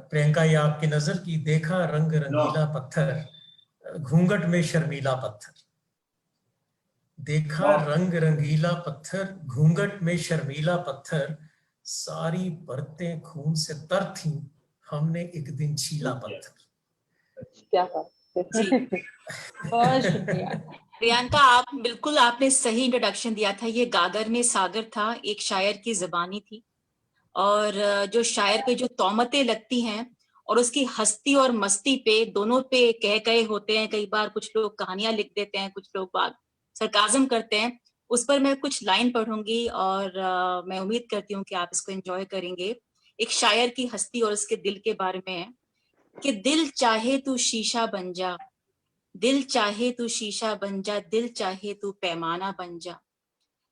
Speaker 3: प्रियंका, ये आपकी नजर की, देखा रंग रंगीला पत्थर, घूंघट में शर्मीला पत्थर। देखा रंग रंगीला पत्थर, घूंघट में शर्मीला पत्थर, सारी परतें खून से तर थीं, हमने एक दिन छीला पत्थर।
Speaker 4: क्या बात।
Speaker 6: बहुत शुक्रिया
Speaker 2: प्रियंका, आप बिल्कुल, आपने सही इंट्रोडक्शन दिया था। ये गागर में सागर था, एक शायर की जुबानी थी, और जो शायर पे जो तौमतें लगती हैं और उसकी हस्ती और मस्ती पे, दोनों पे कह कहे होते हैं। कई बार कुछ लोग कहानियां लिख देते हैं, कुछ लोग बात सरकाजम करते हैं। उस पर मैं कुछ लाइन पढ़ूंगी और मैं उम्मीद करती हूँ कि आप इसको एंजॉय करेंगे। एक शायर की हस्ती और उसके दिल के बारे में है कि दिल चाहे तू शीशा बन जा, दिल चाहे तू शीशा बन जा, दिल चाहे तू पैमाना बन जा।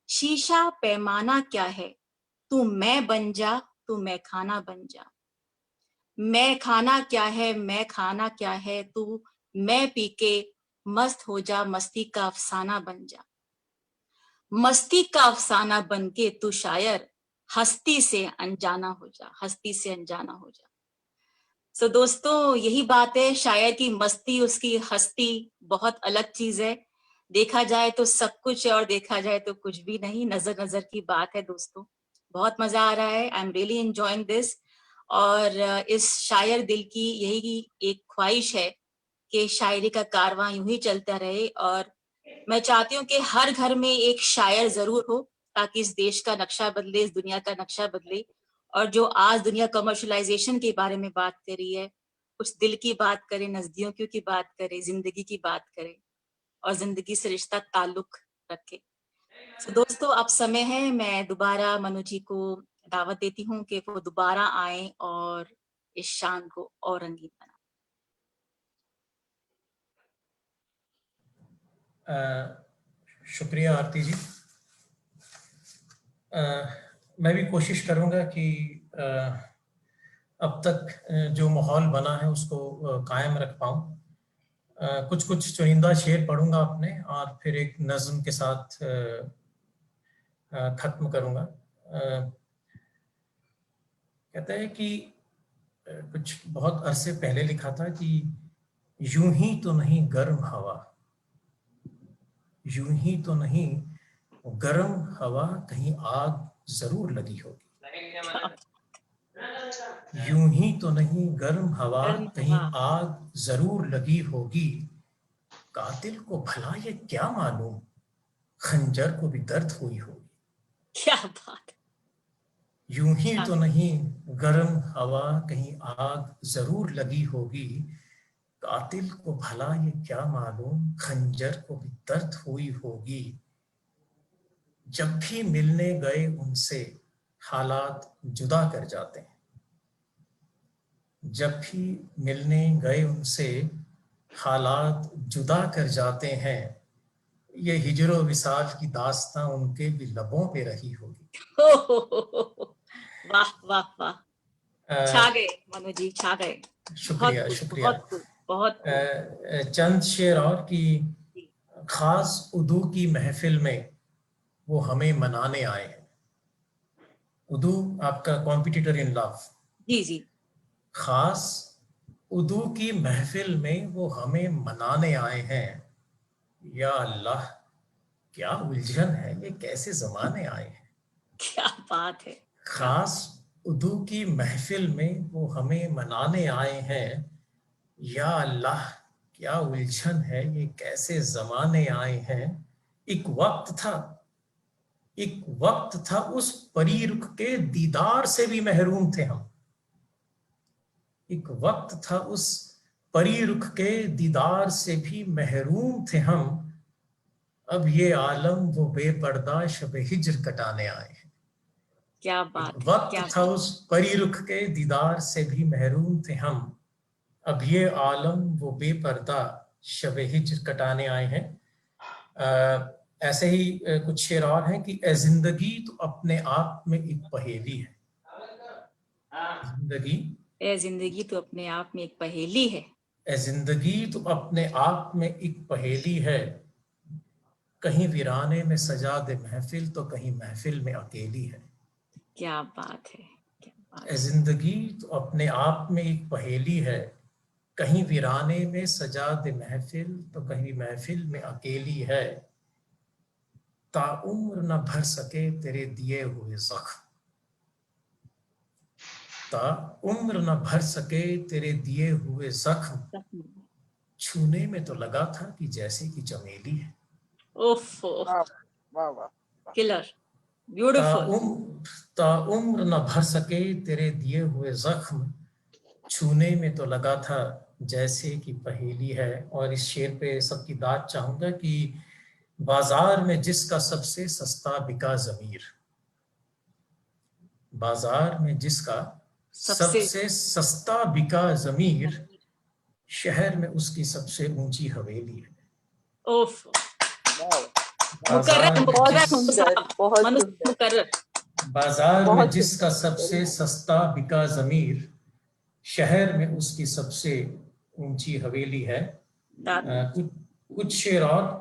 Speaker 2: शीशा पैमाना क्या है, तू मैं बन जा, तू मैं खाना बन जा। मैं खाना क्या है, मैं खाना क्या है, तू मैं पी के मस्त हो जा, मस्ती का अफसाना बन जा। मस्ती का अफसाना बन के तू शायर हस्ती से अनजाना हो जा, हस्ती से अनजाना हो जा। सो दोस्तों, यही बात है, शायर की मस्ती, उसकी हस्ती बहुत अलग चीज है। देखा जाए तो सब कुछ है और देखा जाए तो कुछ भी नहीं, नजर नजर की बात है दोस्तों। बहुत मजा आ रहा है, I am really enjoying this. और इस शायर दिल की यही एक ख्वाहिश है कि शायरी का कारवां यूं ही चलता रहे, और मैं चाहती हूँ कि हर घर में एक शायर जरूर हो, ताकि इस देश का नक्शा बदले, इस दुनिया का नक्शा बदले। और जो आज दुनिया कमर्शलाइजेशन के बारे में बात कर रही है, कुछ दिल की बात करे, नजदीकियों की बात करे, जिंदगी की बात करे और जिंदगी से रिश्ता ताल्लुक रखे। तो दोस्तों, अब समय है, मैं दोबारा मनु जी को दावत देती हूँ कि वो दोबारा आए और इस शान को और रंगीन बनाए।
Speaker 3: शुक्रिया आरती जी। मैं भी कोशिश करूंगा कि अब तक जो माहौल बना है उसको कायम रख पाऊं। कुछ कुछ चुनिंदा शेर पढ़ूंगा अपने, और फिर एक नज्म के साथ खत्म करूंगा। कहते हैं कि कुछ बहुत अरसे पहले लिखा था कि यूं ही तो नहीं गर्म हवा, यूं ही तो नहीं गर्म हवा, कहीं आग जरूर लगी होगी। यूं ही तो नहीं गर्म हवा, कहीं आग जरूर लगी होगी। कातिल को भला ये क्या मालूम, खंजर को भी दर्द हुई होगी।
Speaker 2: क्या बात।
Speaker 3: यूं ही तो नहीं गर्म हवा, कहीं आग जरूर लगी होगी। कातिल को भला ये क्या मालूम, खंजर को भी दर्द हुई होगी। जब भी मिलने गए उनसे हालात जुदा कर जाते हैं, जब भी मिलने गए उनसे हालात जुदा कर जाते हैं। ये हिजरो विसाल की दास्तां उनके भी लबों पे रही होगी।
Speaker 2: वाह वाह वाह, छा गए मनु जी, छा गए।
Speaker 3: शुक्रिया शुक्रिया।
Speaker 2: बहुत
Speaker 3: चंद शेर और कि खास उदू की महफिल में वो हमें मनाने आए हैं। उदू आपका कॉम्पिटिटर इन लव।
Speaker 2: जी जी।
Speaker 3: खास उदू की महफिल में वो हमें मनाने आए हैं। या अल्लाह, क्या उलझन है, ये कैसे जमाने आए हैं।
Speaker 2: क्या बात है।
Speaker 3: खास उदू की महफिल में वो हमें मनाने आए हैं। या अल्लाह, क्या उलझन है, ये कैसे जमाने आए हैं। एक वक्त था उस परी रुख के दीदार से भी महरूम थे हम। एक वक्त था उस परी रुख के दीदार से भी महरूम थे हम। अब ये आलम वो बेपर्दा शब हिज्र कटाने आए हैं।
Speaker 2: क्या बात है,
Speaker 3: वक्त
Speaker 2: क्या
Speaker 3: था
Speaker 2: बात।
Speaker 3: उस परी रुख के दीदार से भी महरूम थे हम, अब ये आलम वो बेपर्दा शब हिज्र कटाने आए हैं। ऐसे ही कुछ शेर और हैं कि ए जिंदगी तो अपने आप में एक पहेली है। जिंदगी,
Speaker 2: ए जिंदगी तो अपने आप में एक पहेली है।
Speaker 3: ए जिंदगी तो अपने आप में एक पहेली है, कहीं वीराने में सजा दे महफिल तो कहीं महफिल में अकेली है।
Speaker 2: क्या बात है, क्या बात
Speaker 3: ए
Speaker 2: है।
Speaker 3: जिंदगी तो अपने आप में एक पहेली है, कहीं वीराने में सजा दे महफिल तो कहीं महफिल में अकेली है। ताउम्र न भर सके तेरे दिए हुए जख्म, ताउम्र न भर सके तेरे दिए हुए जख्म, छूने में तो लगा था कि जैसे कि चमेली है।
Speaker 2: ओफ,
Speaker 1: वाह वाह वाह।
Speaker 2: Killer, beautiful.
Speaker 3: ताउम्र न भर सके तेरे दिए हुए जख्म, छूने में तो लगा था जैसे कि पहेली है। और इस शेर पे सबकी दाद चाहूंगा कि बाजार में जिसका सबसे सस्ता बिका ज़मीर, बाजार में जिसका सबसे सस्ता बिका ज़मीर, शहर में उसकी सबसे ऊंची हवेली है।
Speaker 2: ओफ,
Speaker 3: बाजार में
Speaker 4: बहुत
Speaker 3: जिस-
Speaker 4: सुंदर, बहुत सुंदर,
Speaker 2: मुकर्रर।
Speaker 3: बाजार में
Speaker 4: बहुत
Speaker 3: जिसका
Speaker 4: सुंदर।
Speaker 3: सबसे सस्ता बिका ज़मीर, शहर में उसकी सबसे ऊंची हवेली है। कुछ शेर और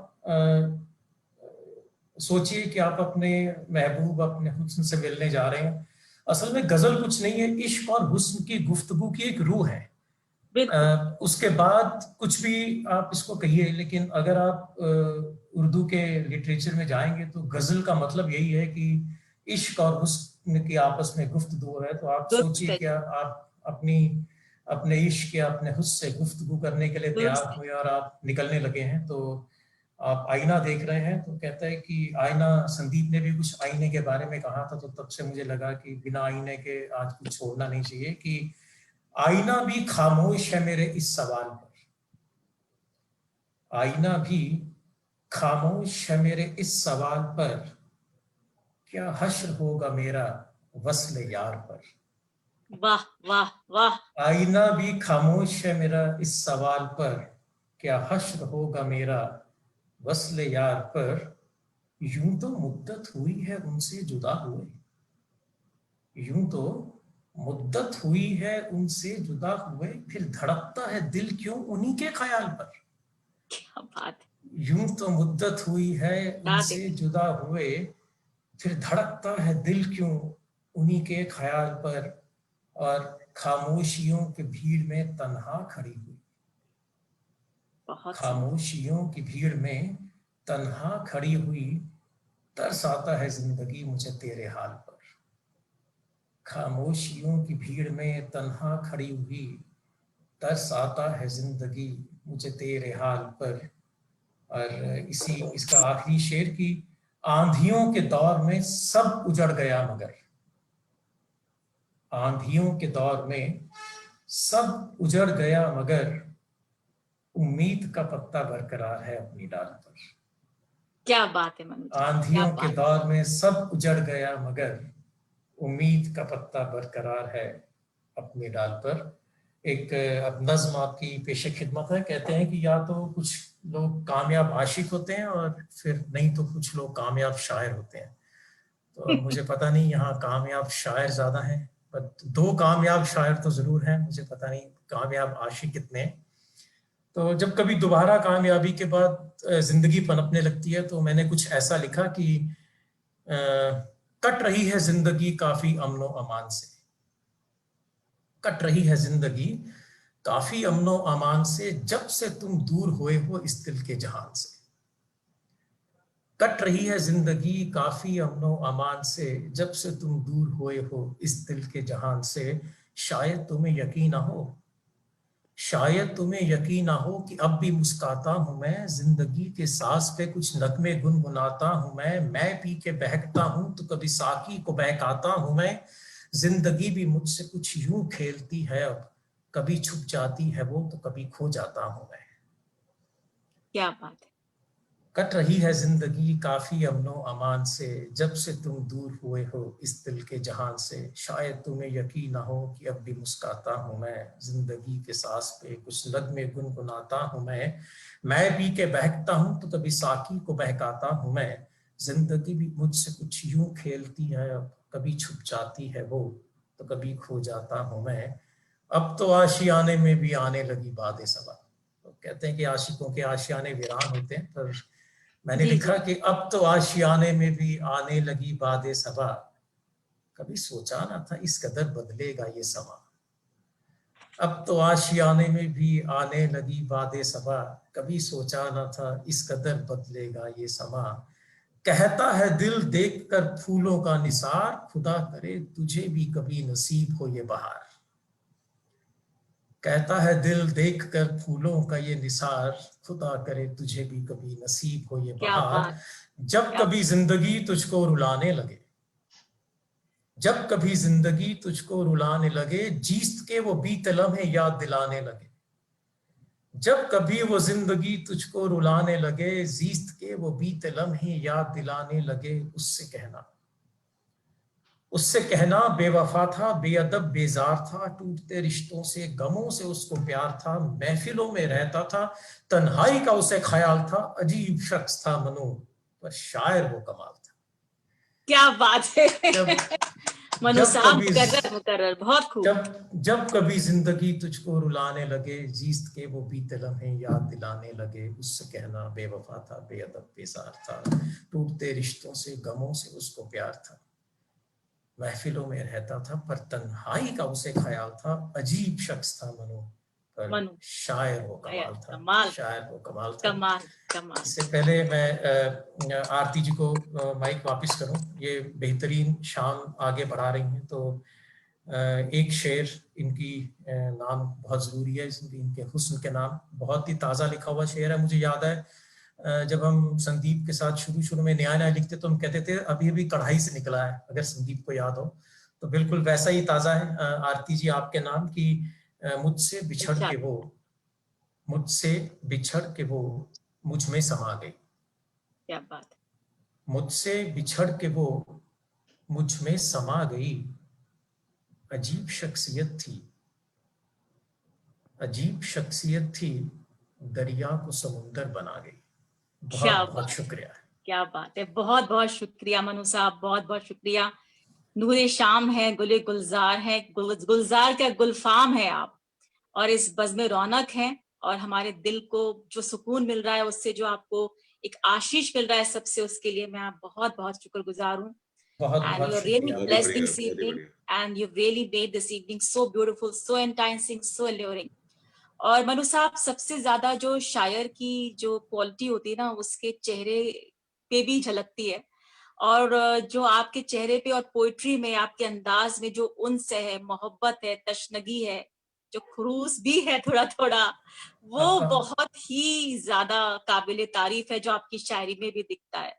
Speaker 3: सोचिए कि आप अपने महबूब, अपने हुस्न से मिलने जा रहे हैं। असल में गजल कुछ नहीं है, इश्क और हुस्न की गुफ्तगू की एक रूह है। उसके बाद कुछ भी आप इसको कहिए, लेकिन अगर आप उर्दू के लिटरेचर में जाएंगे तो गजल का मतलब यही है कि इश्क और हुस्न की आपस में गुफ्तगू है। तो आप सोचिए कि आप अपने इश्क या अपने हुस्न से गुफ्तगू करने के लिए तैयार हुए और आप निकलने लगे हैं। तो आप आईना देख रहे हैं, तो कहता है कि आईना, संदीप ने भी कुछ आईने के बारे में कहा था, तो तब से मुझे लगा कि बिना आईने के आज कुछ छोड़ना नहीं चाहिए। कि आईना भी खामोश है मेरे इस सवाल पर, आईना भी खामोश है मेरे इस सवाल पर, क्या हश्र होगा मेरा वस्ल यार पर।
Speaker 2: वाह वाह वाह।
Speaker 3: आईना भी खामोश है मेरा इस सवाल पर, क्या हश्र होगा मेरा वस्ल यार पर। यूं तो मुद्दत हुई है उनसे जुदा हुए, यूं तो मुद्दत हुई है उनसे जुदा हुए, फिर धड़कता है दिल क्यों उन्हीं के ख्याल पर।
Speaker 2: क्या बात।
Speaker 3: यूं तो मुद्दत हुई है उनसे जुदा हुए, फिर धड़कता है दिल क्यों उन्हीं के ख्याल पर। और खामोशियों की भीड़ में तन्हा खड़ी हुई, खामोशियों की भीड़ में तन्हा खड़ी हुई, तरस आता है जिंदगी मुझे तेरे हाल पर। खामोशियों की भीड़ में तन्हा खड़ी हुई, तरस आता है जिंदगी मुझे तेरे हाल पर। और इसका आखिरी शेर की आंधियों के दौर में सब उजड़ गया मगर, आंधियों के दौर में सब उजड़ गया मगर, उम्मीद का पत्ता बरकरार है अपनी डाल पर।
Speaker 2: क्या बात है मनु,
Speaker 3: आंधियों के दौर में सब उजड़ गया मगर, उम्मीद का पत्ता बरकरार है अपनी डाल पर। एक अब नज्म आपकी पेशे खिदमत है। कहते हैं कि या तो कुछ लोग कामयाब आशिक होते हैं और फिर नहीं तो कुछ लोग कामयाब शायर होते हैं। तो मुझे पता नहीं यहाँ कामयाब शायर ज्यादा हैं, पर दो कामयाब शायर तो जरूर हैं, मुझे पता नहीं कामयाब आशिक कितने हैं। तो जब कभी दोबारा कामयाबी के बाद जिंदगी पनपने लगती है, तो मैंने कुछ ऐसा लिखा कि कट रही है जिंदगी काफी अमनो अमान से, कट रही है जिंदगी काफी अमनो अमान से, जब से तुम दूर हुए हो इस दिल के जहान से। कट रही है जिंदगी काफी अमनो अमान से, जब से तुम दूर हुए हो इस दिल के जहान से। शायद तुम्हें यकीन ना हो, शायद तुम्हें यकीन ना हो कि अब भी मुस्कुराता हूं मैं, जिंदगी के सांस पे कुछ नगमे गुनगुनाता हूं मैं पी के बहकता हूं तो कभी साकी को बहकाता हूं मैं। जिंदगी भी मुझसे कुछ यूं खेलती है अब, कभी छुप जाती है वो तो कभी खो जाता हूं मैं।
Speaker 2: क्या बात है।
Speaker 3: कट रही है जिंदगी काफी अमनो अमान से, जब से तुम दूर हुए हो इस दिल के जहान से। शायद तुम्हें यकीन ना हो कि अब भी मुस्कुराता हूँ मैं, जिंदगी के सांस पे कुछ नगमे गुनगुनाता हूँ मैं पी के बहकता हूँ तो कभी साकी को बहकाता हूँ मैं। जिंदगी भी मुझसे कुछ यूं खेलती है, अब कभी छुप जाती है वो तो कभी खो जाता हूँ मैं। अब तो आशियाने में भी आने लगी बादे सबा। तो कहते हैं कि आशिकों के आशियाने वीरान होते हैं, पर मैंने
Speaker 2: जी,
Speaker 3: लिखा
Speaker 2: जी।
Speaker 3: कि अब तो आशियाने में भी आने लगी बादे सबा, कभी सोचा ना था इस कदर बदलेगा ये समा। अब तो आशियाने में भी आने लगी बादे सबा, कभी सोचा ना था इस कदर बदलेगा ये समा। कहता है दिल देखकर फूलों का निसार, खुदा करे तुझे भी कभी नसीब हो ये बहार। कहता है दिल देखकर फूलों का ये निसार, खुदा करे तुझे भी कभी नसीब हो ये
Speaker 2: क्या
Speaker 3: बहार।
Speaker 2: बात,
Speaker 3: जब
Speaker 2: क्या
Speaker 3: कभी जिंदगी तुझको रुलाने लगे, जब कभी जिंदगी तुझको रुलाने लगे, जीत के वो बीते लम्हे याद दिलाने लगे। जब कभी वो जिंदगी तुझको रुलाने लगे, जीत के वो बीते लम्हे याद दिलाने लगे। उससे कहना बेवफा था, बेअदब बेजार था, टूटते रिश्तों से गमों से उसको प्यार था। महफिलों में रहता था, तन्हाई का उसे ख्याल था, अजीब शख्स था मनु पर शायर वो कमाल था।
Speaker 2: क्या बात है। मनु
Speaker 3: जब
Speaker 2: साहब
Speaker 3: कभी
Speaker 2: मुकर्रर, बहुत खूब।
Speaker 3: जब कभी जिंदगी तुझको रुलाने लगे, जीत के वो बीते लम्हे याद दिलाने लगे। उससे कहना बेवफा था, बेअदब बेजार था, टूटते रिश्तों से गमों से उसको प्यार था। महफिलों में रहता था पर तन्हाई का उसे ख्याल था, अजीब शख्स था मनु पर शायर वो कमाल था।
Speaker 2: कमाल,
Speaker 3: शायर वो कमाल था।
Speaker 2: कमाल, कमाल।
Speaker 3: इससे पहले मैं आरती जी को माइक वापस करूं, ये बेहतरीन शाम आगे बढ़ा रही हैं, तो एक शेर इनकी नाम बहुत ज़रूरी है, इनके हुस्न के नाम। बहुत ही ताज़ा लिखा हुआ शेर है। मुझे याद है जब हम संदीप के साथ शुरू में नया लिखते तो हम कहते थे अभी अभी कढ़ाई से निकला है, अगर संदीप को याद हो तो बिल्कुल वैसा ही ताज़ा है। आरती जी आपके नाम की मुझसे बिछड़ के वो मुझ में समा गई।
Speaker 2: क्या बात।
Speaker 3: मुझसे बिछड़ के वो मुझ में समा गई, अजीब शख्सियत थी, दरिया को समुंदर बना गई। बहुत बहुत शुक्रिया।
Speaker 2: क्या बात है, बहुत बहुत शुक्रिया मनु साहब, बहुत बहुत शुक्रिया। नूरे शाम है, गुले गुलजार है, गुलजार का गुलफाम है आप, और इस बज़्म रौनक है, और हमारे दिल को जो सुकून मिल रहा है उससे, जो आपको एक आशीष मिल रहा है सबसे, उसके लिए मैं आप बहुत बहुत शुक्रगुजार हूँ। And you're really blessed this evening, and you've really made this evening so beautiful, so enticing, so alluring. और मनु साहब, सबसे ज्यादा जो शायर की जो क्वालिटी होती है ना, उसके चेहरे पे भी झलकती है, और जो आपके चेहरे पे और पोइट्री में, आपके अंदाज में जो उन्स है, मोहब्बत है, तशनगी है, जो खुरूस भी है थोड़ा थोड़ा, वो बहुत ही ज्यादा काबिले तारीफ है, जो आपकी शायरी में भी दिखता है।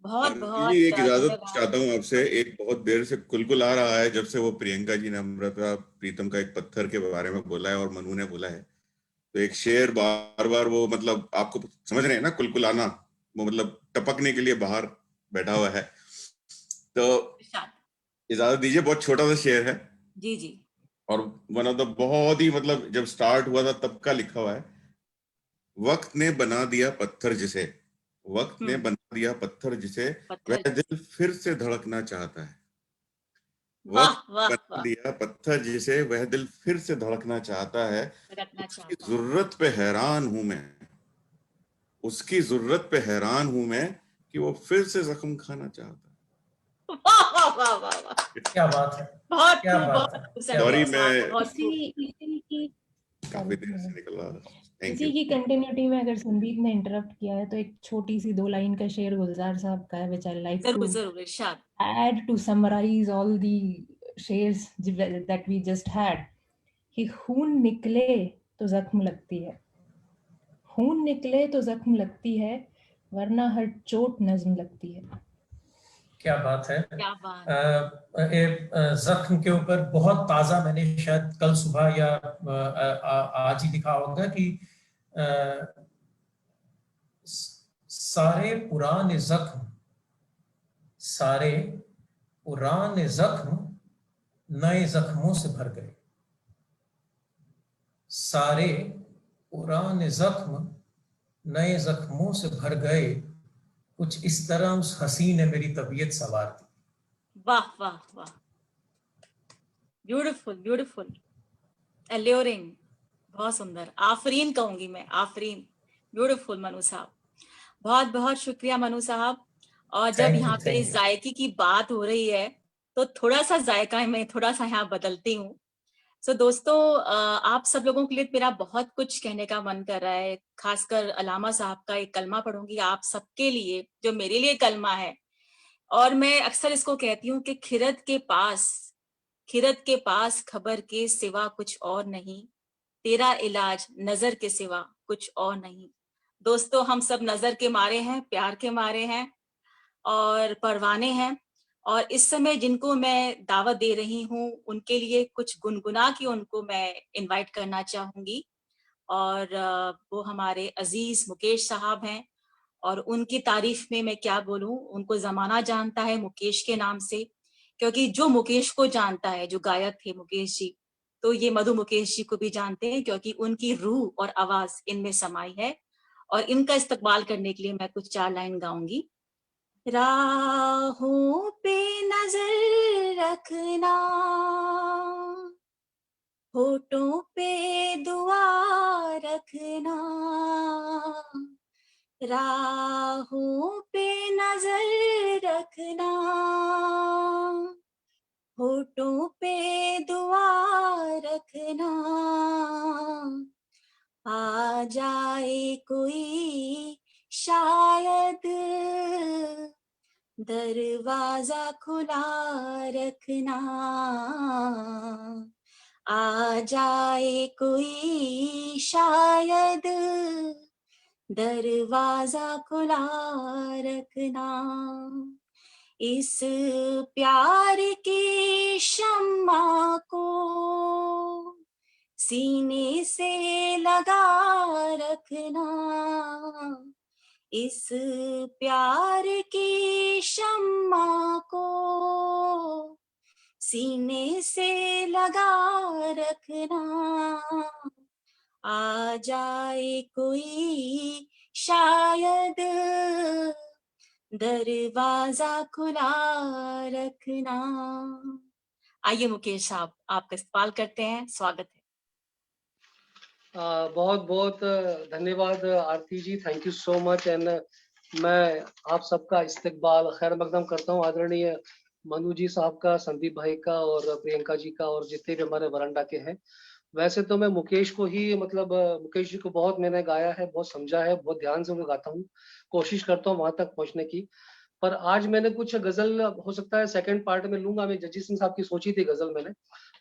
Speaker 2: बहुत बहुत
Speaker 5: एक इजाजत चाहता हूँ आपसे। एक बहुत देर से कुलकुल आ रहा है, जब से वो प्रियंका जी ने अमृता प्रीतम का एक पत्थर के बारे में बोला है और मनु ने बोला है, तो एक शेर बार बार वो, मतलब आपको समझ रहे हैं ना, कुलकुलाना, वो मतलब टपकने के लिए बाहर बैठा हुआ है। तो इजाजत दीजिए, बहुत छोटा सा शेर है
Speaker 2: जी जी,
Speaker 5: और वन ऑफ द बहुत ही, मतलब जब स्टार्ट हुआ था तब का लिखा हुआ है। वक्त ने बना दिया पत्थर जिसे, वक्त ने बना दिया पत्थर जिसे, वह दिल फिर से धड़कना चाहता है। वक्त बना दिया पत्थर जिसे, वह दिल फिर से धड़कना चाहता है। उसकी जरूरत पे हैरान हूं मैं, उसकी जरूरत पे हैरान हूं मैं, कि वो फिर से जख्म खाना चाहता है।
Speaker 2: वाह वाह वाह वाह वाह,
Speaker 3: क्या बात है,
Speaker 2: बहुत
Speaker 3: क्या बात है।
Speaker 5: सॉरी, मैं
Speaker 6: काफी
Speaker 5: देर से निकल रहा था।
Speaker 6: इसी की कंटिन्यूटी में अगर संदीप ने इंटरप्ट किया है, तो एक छोटी सी 2 लाइन का शेर गुलजार साहब का है, which I like to add to summarise all the shares that we just had, कि खून निकले तो जख्म लगती है, खून निकले तो जख्म लगती है, वरना हर चोट नज्म लगती है।
Speaker 3: क्या बात है।
Speaker 2: क्या बात।
Speaker 3: जख्म के ऊपर बहुत ताज़ा, मैंने शायद कल सुबह या आज ही लिखा होगा कि सारे पुराने जख्म नए जख्मों से भर गए। सारे पुराने जख्म नए जख्मों से भर गए, कुछ इस तरह उस हसी ने मेरी तबीयत संवार दी।
Speaker 2: वाह वाह वाह, ब्यूटीफुल ब्यूटीफुल, एल्योरिंग, बहुत सुंदर। आफरीन कहूंगी मैं, आफरीन, ब्यूटीफुल मनु साहब, बहुत बहुत शुक्रिया मनु साहब। और जब यहाँ पे जायके की बात हो रही है तो थोड़ा सा जायका मैं थोड़ा सा यहाँ बदलती हूँ। सो दोस्तों, आप सब लोगों के लिए मेरा बहुत कुछ कहने का मन कर रहा है। खासकर अलामा साहब का एक कलमा पढ़ूंगी आप सबके लिए, जो मेरे लिए कलमा है। और मैं अक्सर इसको कहती हूँ कि खिरत के पास खबर के सिवा कुछ और नहीं, तेरा इलाज नजर के सिवा कुछ और नहीं। दोस्तों, हम सब नजर के मारे हैं, प्यार के मारे हैं और परवाने हैं। और इस समय जिनको मैं दावत दे रही हूँ उनके लिए कुछ गुनगुना के उनको मैं इनवाइट करना चाहूंगी। और वो हमारे अजीज मुकेश साहब हैं। और उनकी तारीफ में मैं क्या बोलूं, उनको जमाना जानता है मुकेश के नाम से, क्योंकि जो मुकेश को जानता है, जो गायक थे मुकेश जी, तो ये मधु मुकेश जी को भी जानते हैं, क्योंकि उनकी रूह और आवाज इनमें समाई है। और इनका इस्तकबाल करने के लिए मैं कुछ 4 लाइन गाऊंगी। राहों पे नजर रखना, होठों पे दुआ रखना, राहों पे नजर रखना, होठों पे दुआ रखना, आ जाए कोई शायद दरवाजा खुला रखना, आ जाए कोई शायद दरवाजा खुला रखना। इस प्यार की शम्मा को सीने से लगा रखना, इस प्यार की शम्मा को सीने से लगा रखना, आ जाए कोई शायद दरवाजा खुला रखना। आइए मुकेश साहब, आपका इस्तकबाल करते हैं, स्वागत है।
Speaker 7: बहुत बहुत धन्यवाद Aarti ji, thank you so much. And मैं आप सबका इस्तकबाल खैर मकदम करता हूँ, आदरणीय मनु जी साहब का, संदीप भाई का और प्रियंका जी का और जितने भी हमारे वरांडा के हैं। वैसे तो मैं मुकेश को ही मतलब मुकेश जी को बहुत मैंने गाया है, बहुत समझा है, बहुत ध्यान से उन्हें गाता हूँ, कोशिश करता हूँ वहां तक पहुंचने की। पर आज मैंने कुछ गजल हो सकता है सेकंड पार्ट में लूंगा, मैं जगजीत सिंह साहब की सोची थी गजल मैंने,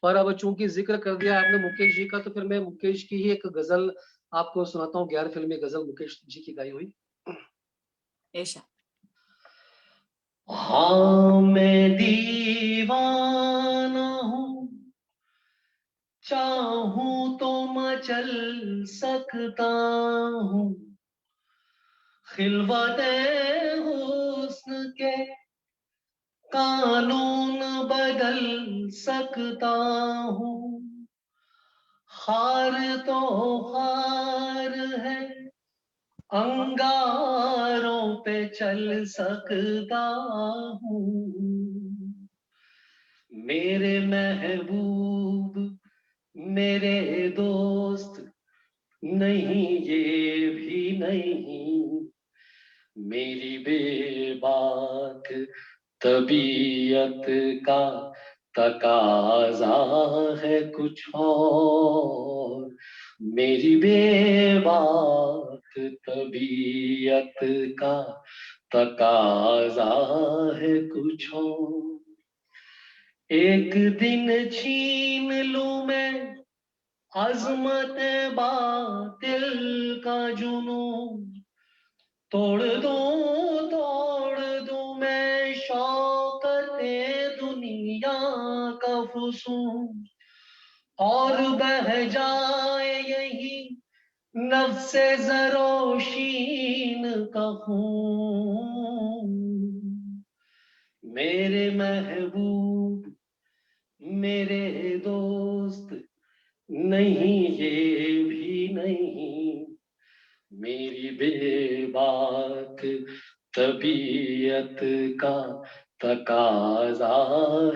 Speaker 7: पर अब चूंकि जिक्र कर दिया आपने मुकेश जी का तो फिर मैं मुकेश की ही एक गजल आपको सुनाता हूँ, गैर फिल्मी गजल मुकेश जी की गाई हुई। हाँ मैं दीवाना हूँ, चाहूं तो मचल सकता हूँ, खिलवते हुस्न के कानून बदल सकता हूँ, हार तो हार है, अंगारों पे चल सकता हूँ, मेरे महबूब मेरे दोस्त नहीं ये भी नहीं, मेरी बेबाक तबीयत का तकाजा है कुछ और, मेरी बेबाक तबीयत का तकाजा है कुछ और। एक दिन छीन लूं मैं अजमत बातिल का जुनून, तोड़ दूं मैं शौकते दुनिया का फुसून, और बह जाए यही नफ्से ज़रोशीन कहूँ, मेरे महबूब मेरे दोस्त नहीं ये भी नहीं, मेरी बेबाक तबीयत का तकाजा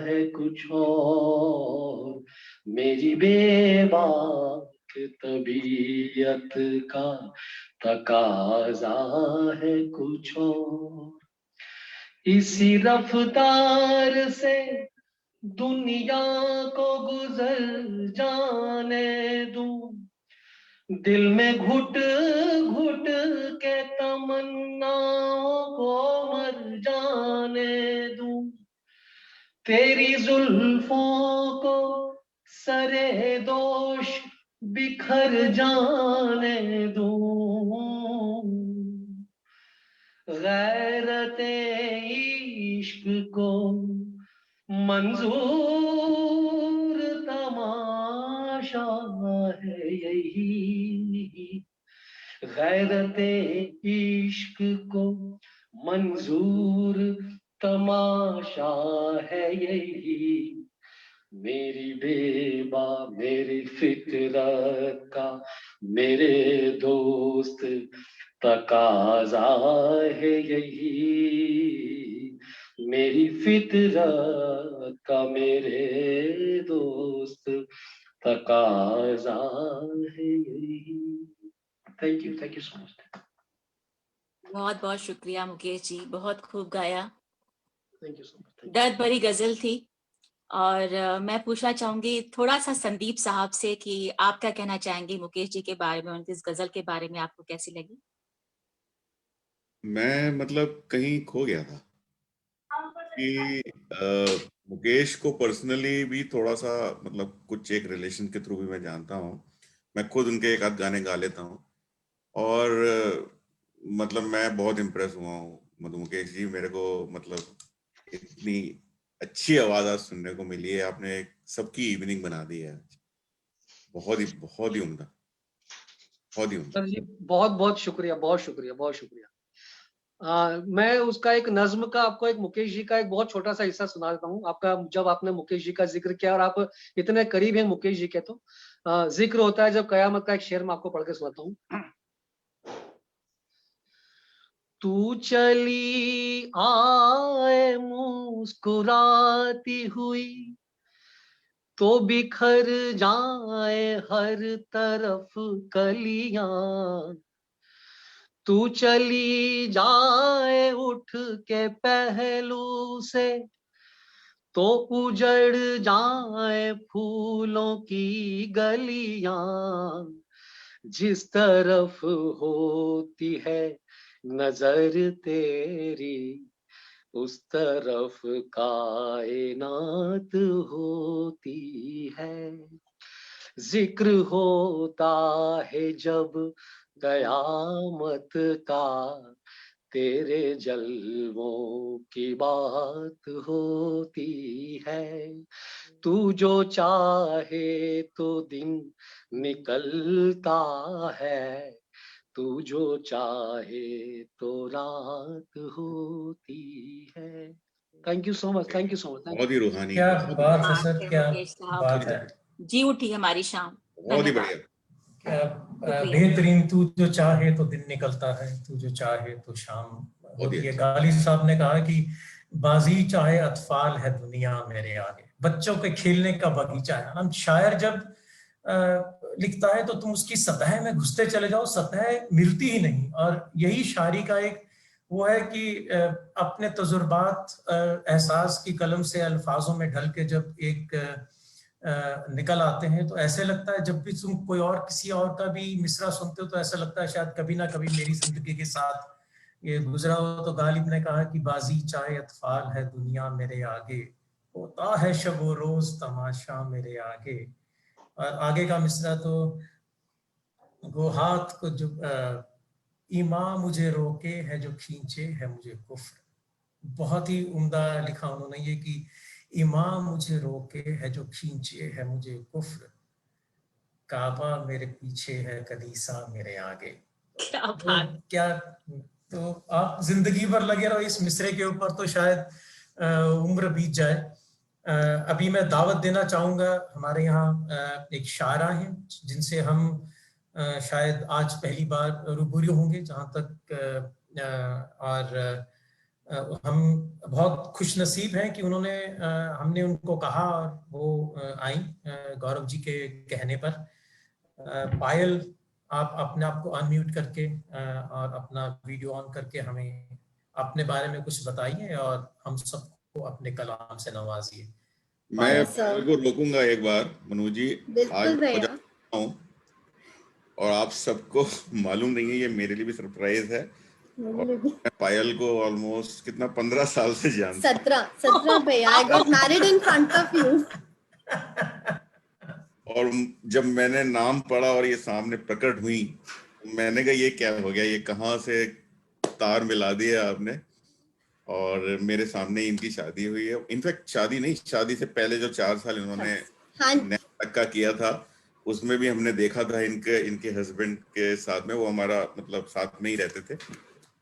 Speaker 7: है कुछ और, मेरी बेबाक तबीयत का तकाजा है कुछ और। इसी रफ्तार से दुनिया को गुजर जाने दूं, दिल में घुट घुट के तमन्नाओं को मर जाने दूं, तेरी जुल्फों को सरे दोष बिखर जाने दूं, गैरते इश्क को मंजूर तमाशा है यही, गैरते इश्क को मंजूर तमाशा है यही, मेरी बेबा मेरी फितरत का मेरे दोस्त तकाजा है यही, मेरी फितरत का मेरे दोस्त तकाजा है यही। Thank you so much.
Speaker 2: बहुत बहुत शुक्रिया मुकेश जी, बहुत खूब गाया,
Speaker 7: थैंक यू सो मच।
Speaker 2: दर्द भरी गजल थी। और मैं पूछना चाहूंगी थोड़ा सा संदीप साहब से कि आप क्या कहना चाहेंगे मुकेश जी के बारे में, उनकी इस गजल के बारे में आपको कैसी लगी?
Speaker 5: मैं मतलब कहीं खो गया था कि मुकेश को पर्सनली भी थोड़ा सा मतलब कुछ एक रिलेशन के थ्रू भी मैं जानता हूँ, मैं खुद उनके एक आध गाने गा लेता हूँ और मतलब मैं बहुत इम्प्रेस हुआ हूँ मधु मुकेश जी, मेरे को मतलब इतनी अच्छी आवाज आज सुनने को मिली है, आपने सबकी इवनिंग बना दी है, बहुत ही उम्दा, बहुत ही उम्दा।
Speaker 7: सर जी बहुत बहुत शुक्रिया, बहुत शुक्रिया, बहुत शुक्रिया। मैं उसका एक नज्म का आपको एक मुकेश जी का एक बहुत छोटा सा हिस्सा सुना देता हूँ। आपका जब आपने मुकेश जी का जिक्र किया और आप इतने करीब हैं मुकेश जी के, तो जिक्र होता है जब कयामत का एक शेर मैं आपको पढ़ के सुनाता हूँ। तू चली आए मुस्कुराती हुई तो बिखर जाए हर तरफ कलियां, तू चली जाए उठ के पहलू से तो उजड़ जाए फूलों की गलियां, जिस तरफ होती है नजर तेरी उस तरफ कायनात होती है, जिक्र होता है जब कयामत का तेरे जलवों की बात होती है, तू जो चाहे तो दिन निकलता है, तू जो चाहे तो रात होती है। Thank you so much, thank you so much.
Speaker 5: बहुत ही रूहानी,
Speaker 3: क्या बात है
Speaker 2: बात
Speaker 3: सर,
Speaker 2: है
Speaker 3: क्या
Speaker 2: मुकेश साहब,
Speaker 3: बात है,
Speaker 2: जी उठी हमारी शाम।
Speaker 5: बहुत ही
Speaker 2: धन्यवाद।
Speaker 5: बढ़िया।
Speaker 3: क्या
Speaker 2: शुक्रिया।
Speaker 3: बेहतरीन, तू जो चाहे तो दिन निकलता है, तू जो चाहे तो शाम होती है।
Speaker 5: अच्छा।
Speaker 3: गालिब साहब ने कहा कि बाजी चाहे अतफाल है दुनिया मेरे आगे, बच्चों के खेलने का बगीचा है। हम शायर जब लिखता है तो तुम उसकी सतह में घुसते चले जाओ, सतह मिलती ही नहीं। और यही शायरी का एक वो है कि अपने तजुर्बात एहसास की कलम से अल्फाजों में ढल के जब एक निकल आते हैं तो ऐसे लगता है, जब भी तुम कोई और किसी और का भी मिसरा सुनते हो तो ऐसा लगता है शायद कभी ना कभी मेरी जिंदगी के साथ ये गुजरा हो। तो गालिब ने कहा कि बाजी चाहे अतफाल है दुनिया मेरे आगे, होता है शब व रोज तमाशा मेरे आगे। और आगे का मिसरा तो वो हाथ को जो ईमा मुझे रोके है जो खींचे है मुझे कुफ्र, बहुत ही उम्दा लिखा उन्होंने ये कि इमाम मुझे रोके है जो खींचे है मुझे कुफ्र, काबा मेरे पीछे है कलीसा मेरे आगे।
Speaker 2: क्या
Speaker 3: तो
Speaker 2: बात।
Speaker 3: क्या तो आप जिंदगी भर लगे रहो इस मिसरे के ऊपर तो शायद उम्र बीत जाए। अभी मैं दावत देना चाहूंगा, हमारे यहाँ एक शायरा हैं जिनसे हम शायद आज पहली बार रूबरू होंगे जहाँ तक, और हम बहुत खुश नसीब हैं कि उन्होंने हमने उनको कहा और वो आई गौरव जी के कहने पर। पायल, आप अपने आप को अनम्यूट करके और अपना वीडियो ऑन करके हमें अपने बारे में कुछ बताइए और हम सबको अपने कलाम से नवाजिए।
Speaker 5: मैं पायल को रोकूंगा एक बार, मनोज जी। आज
Speaker 8: भैया
Speaker 5: हूँ और आप सबको मालूम नहीं है, ये मेरे लिए भी सरप्राइज है। मैं पायल को ऑलमोस्ट कितना 15 साल से जानता हूँ।
Speaker 8: 17 भैया, I got married in front of you.
Speaker 5: और जब मैंने नाम पढ़ा और ये सामने प्रकट हुई, मैंने कहा ये क्या हो गया, ये कहाँ से तार मिला दिया आपने। और मेरे सामने इनकी शादी हुई है। इनफैक्ट शादी नहीं, शादी से पहले जो 4 साल इन्होंने नक्का किया था, उसमें भी हमने देखा था इनके हस्बैंड के साथ में, वो हमारा मतलब साथ में ही रहते थे।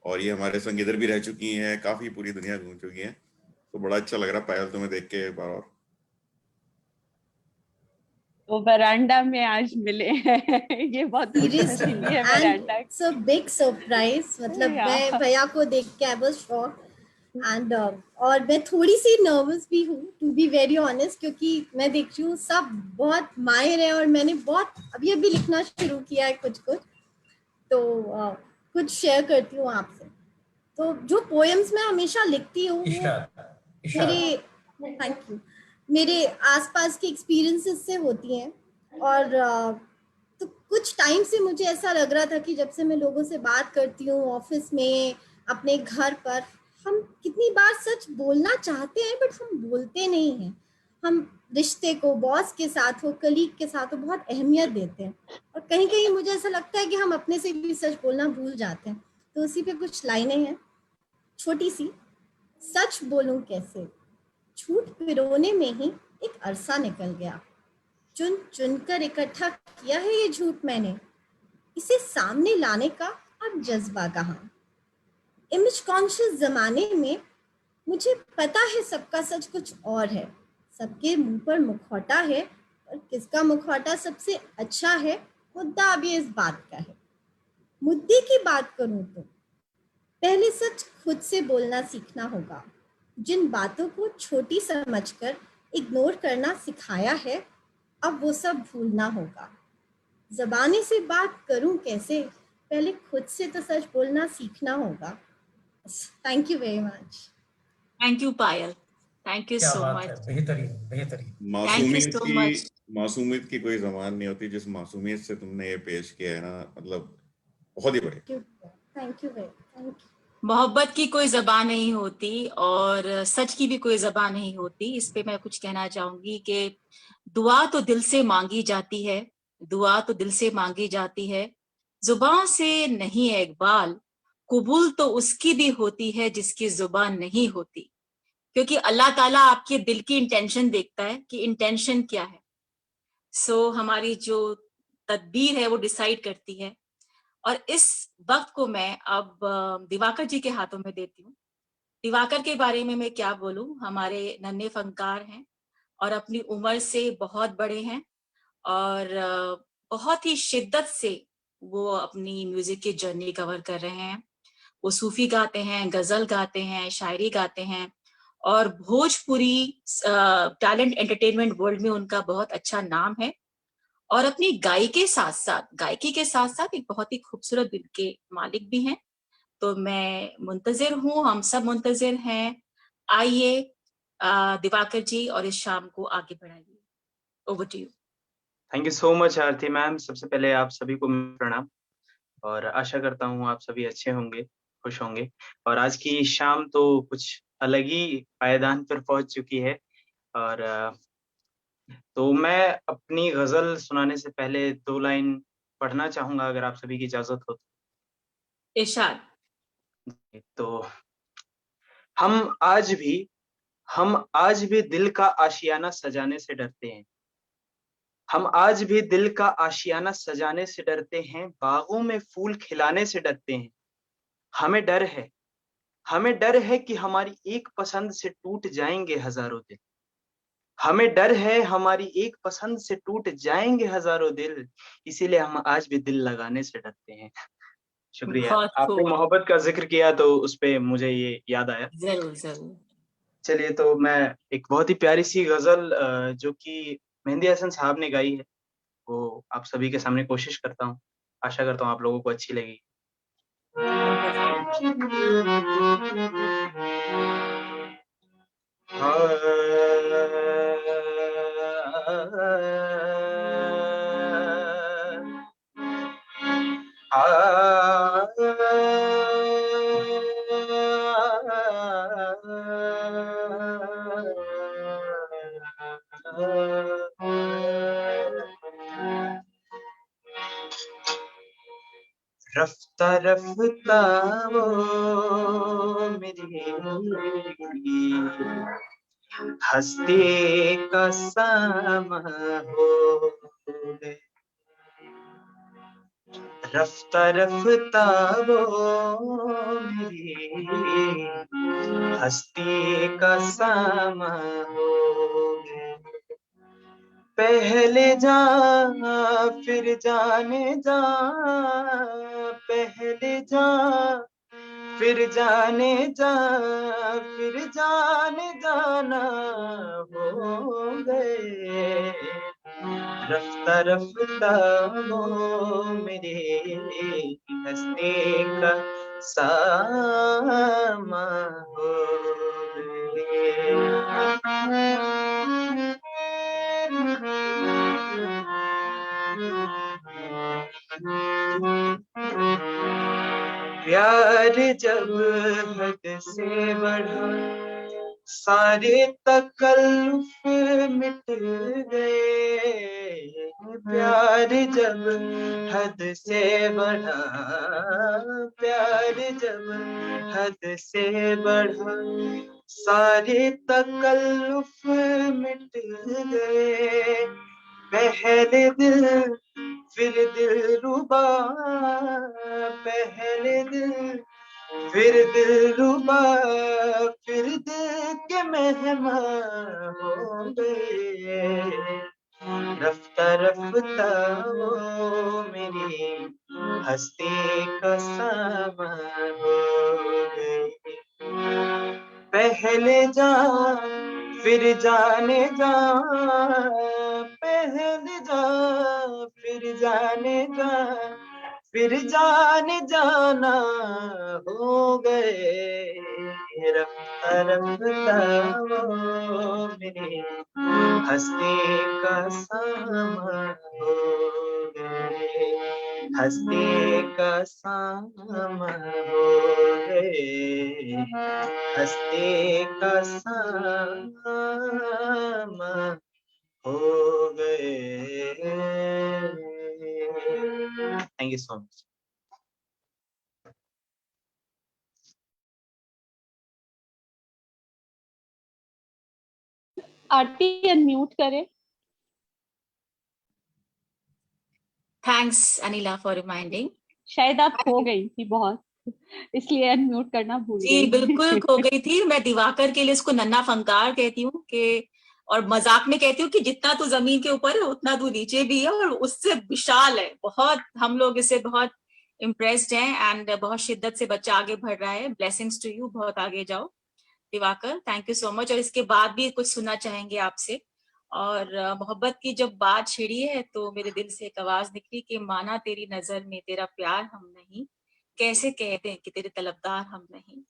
Speaker 5: और ये हमारे संग इधर भी रह चुकी हैं, काफी पूरी दुनिया घूम चुकी हैं। तो बड़ा अच्छा लग रहा पायल तुम्हें देख के एक बार और।
Speaker 4: वो वरांडा में आज मिले हैं ये बहुत सीरियसली है वरांडा।
Speaker 8: So big surprise, मतलब मैं भैया को देख के I was shocked and और मैं थोड़ी सी नर्वस भी हूँ to be very honest, क्योंकि मैं देख रही हूँ सब बहुत माहिर है और मैंने बहुत अभी लिखना शुरू किया है कुछ तो कुछ शेयर करती हूँ आपसे। तो जो पोएम्स मैं हमेशा लिखती हूँ मेरे आसपास के एक्सपीरियंसेस से होती हैं। और तो कुछ टाइम से मुझे ऐसा लग रहा था कि जब से मैं लोगों से बात करती हूँ ऑफिस में, अपने घर पर, हम कितनी बार सच बोलना चाहते हैं बट हम बोलते नहीं हैं। हम रिश्ते को बॉस के साथ हो, कलीग के साथ हो, बहुत अहमियत देते हैं और कहीं कहीं मुझे ऐसा लगता है कि हम अपने से भी सच बोलना भूल जाते हैं। तो उसी पे कुछ लाइनें हैं छोटी सी। सच बोलूं कैसे, झूठ पिरोने में ही एक अरसा निकल गया। चुन चुन कर इकट्ठा किया है ये झूठ मैंने, इसे सामने लाने का अब जज्बा कहाँ। इमेज कॉन्शियस जमाने में मुझे पता है सबका सच कुछ और है। सबके मुंह पर मुखौटा है, और किसका मुखौटा सबसे अच्छा है, मुद्दा अब ये इस बात का है। मुद्दे की बात करूं तो पहले सच खुद से बोलना सीखना होगा। जिन बातों को छोटी समझकर इग्नोर करना सिखाया है, अब वो सब भूलना होगा। ज़बानी से बात करूं कैसे, पहले खुद से तो सच बोलना सीखना होगा। Thank you very much.
Speaker 2: Thank you Payal, thank you so much.
Speaker 5: बेहतरीन। मासूमियत की कोई ज़बान नहीं होती, जिस मासूमियत से तुमने ये पेश किया है ना, मतलब बहुत ही बढ़िया।
Speaker 8: Thank you.
Speaker 2: मोहब्बत की कोई ज़बान नहीं होती और सच की भी कोई ज़बान नहीं होती। इस पे मैं कुछ कहना चाहूंगी कि दुआ तो दिल से मांगी जाती है, दुआ तो दिल से मांगी जाती है, जुबान से नहीं है इकबाल, कबूल तो उसकी भी होती है जिसकी जुबान नहीं होती। क्योंकि अल्लाह ताला आपके दिल की इंटेंशन देखता है कि इंटेंशन क्या है। सो हमारी जो तदबीर है वो डिसाइड करती है। और इस वक्त को मैं अब दिवाकर जी के हाथों में देती हूँ। दिवाकर के बारे में मैं क्या बोलूं, हमारे नन्हे फनकार हैं और अपनी उम्र से बहुत बड़े हैं और बहुत ही शिद्दत से वो अपनी म्यूजिक की जर्नी कवर कर रहे हैं। वो सूफी गाते हैं, गजल गाते हैं, शायरी गाते हैं और भोजपुरी टैलेंट एंटरटेनमेंट वर्ल्ड में उनका बहुत अच्छा नाम है। और अपनी गायकी के साथ साथ एक बहुत ही खूबसूरत दिल के मालिक भी हैं। तो मैं मुंतजिर हूँ, हम सब मुंतजिर हैं। आइए दिवाकर जी और इस शाम को आगे बढ़ाइए। Over to you.
Speaker 9: Thank you so much Aarti ma'am. सबसे पहले आप सभी को प्रणाम और आशा करता हूँ आप सभी अच्छे होंगे, खुश होंगे। और आज की शाम तो कुछ अलग ही पायदान पर पहुंच चुकी है। और तो मैं अपनी गजल सुनाने से पहले 2 लाइन पढ़ना चाहूंगा, अगर आप सभी की इजाजत हो।
Speaker 2: इरशाद।
Speaker 9: तो हम आज भी दिल का आशियाना सजाने से डरते हैं। हम आज भी दिल का आशियाना सजाने से डरते हैं, बागों में फूल खिलाने से डरते हैं। हमें डर है, हमें डर है कि हमारी एक पसंद से टूट जाएंगे हजारों दिल। हमें डर है हमारी एक पसंद से टूट जाएंगे हजारों दिल, इसीलिए हम आज भी दिल लगाने से डरते हैं। शुक्रिया।
Speaker 2: बहुत
Speaker 9: आपने
Speaker 2: खूब,
Speaker 9: मोहब्बत का जिक्र किया तो उस पे मुझे ये याद आया।
Speaker 2: जरूर जरूर।
Speaker 9: चलिए, तो मैं एक बहुत ही प्यारी सी गजल जो कि मेहंदी हसन साहब ने गाई है, वो आप सभी के सामने कोशिश करता हूँ। आशा करता हूँ आप लोगों को अच्छी लगी। रफ्ता रफ्ता वो मेरी हस्ती का सामा हो गए। रफ्ता रफ्ता वो मेरी हस्ती का सामा हो गए। पहले जा फिर जाने जा, पहले जा फिर जाने जा, फिर जाने जाना हो गए। रफ्ता रफ्ता वो मेरे हंसने का सामा हो प्यार जब हद से बढ़ा, सारे तकल्लुफ मिट गए। प्यार जब हद से बढ़ा, प्यार जब हद से बढ़ा, सारे तकल्लुफ मिट गए। पहले दिल फिर दिल रुबा, पहले दिल फिर दिल रुबा, फिर दिल के मेहमान हो गए। रफ्ता रफ्ता वो मेरी हस्ती का सामान हो गए। पहले जा फिर जाने जा, पहले जा फिर जाने जा, फिर जाने जाना हो गए। रफ्ता रफ्ता वो मेरे हंसने का सामान हो गए। हंसने का सामान हो गए। हंसने का सामान हो गए। Thank you so much.
Speaker 4: Aarti unmute करें।
Speaker 2: Thanks Anila for reminding.
Speaker 4: शायद आप खो गई थी बहुत, इसलिए अनम्यूट करना भूल
Speaker 2: जी
Speaker 4: गई।
Speaker 2: बिल्कुल खो गई थी। मैं दिवाकर के लिए इसको नन्हा फंकार कहती हूँ कि, और मजाक में कहती हूँ कि जितना तू जमीन के ऊपर है उतना तू नीचे भी है और उससे विशाल है बहुत। हम लोग इससे बहुत इम्प्रेस्ड हैं एंड बहुत शिद्दत से बच्चा आगे बढ़ रहा है। ब्लेसिंग्स टू यू, बहुत आगे जाओ Diwakar. Thank you so much. और इसके बाद भी कुछ सुनना चाहेंगे आपसे। और मोहब्बत की जब बात छिड़ी है तो मेरे दिल से एक आवाज निकली कि माना तेरी नजर में तेरा प्यार हम नहीं, कैसे कहते हैं कि तेरे तलबदार हम नहीं।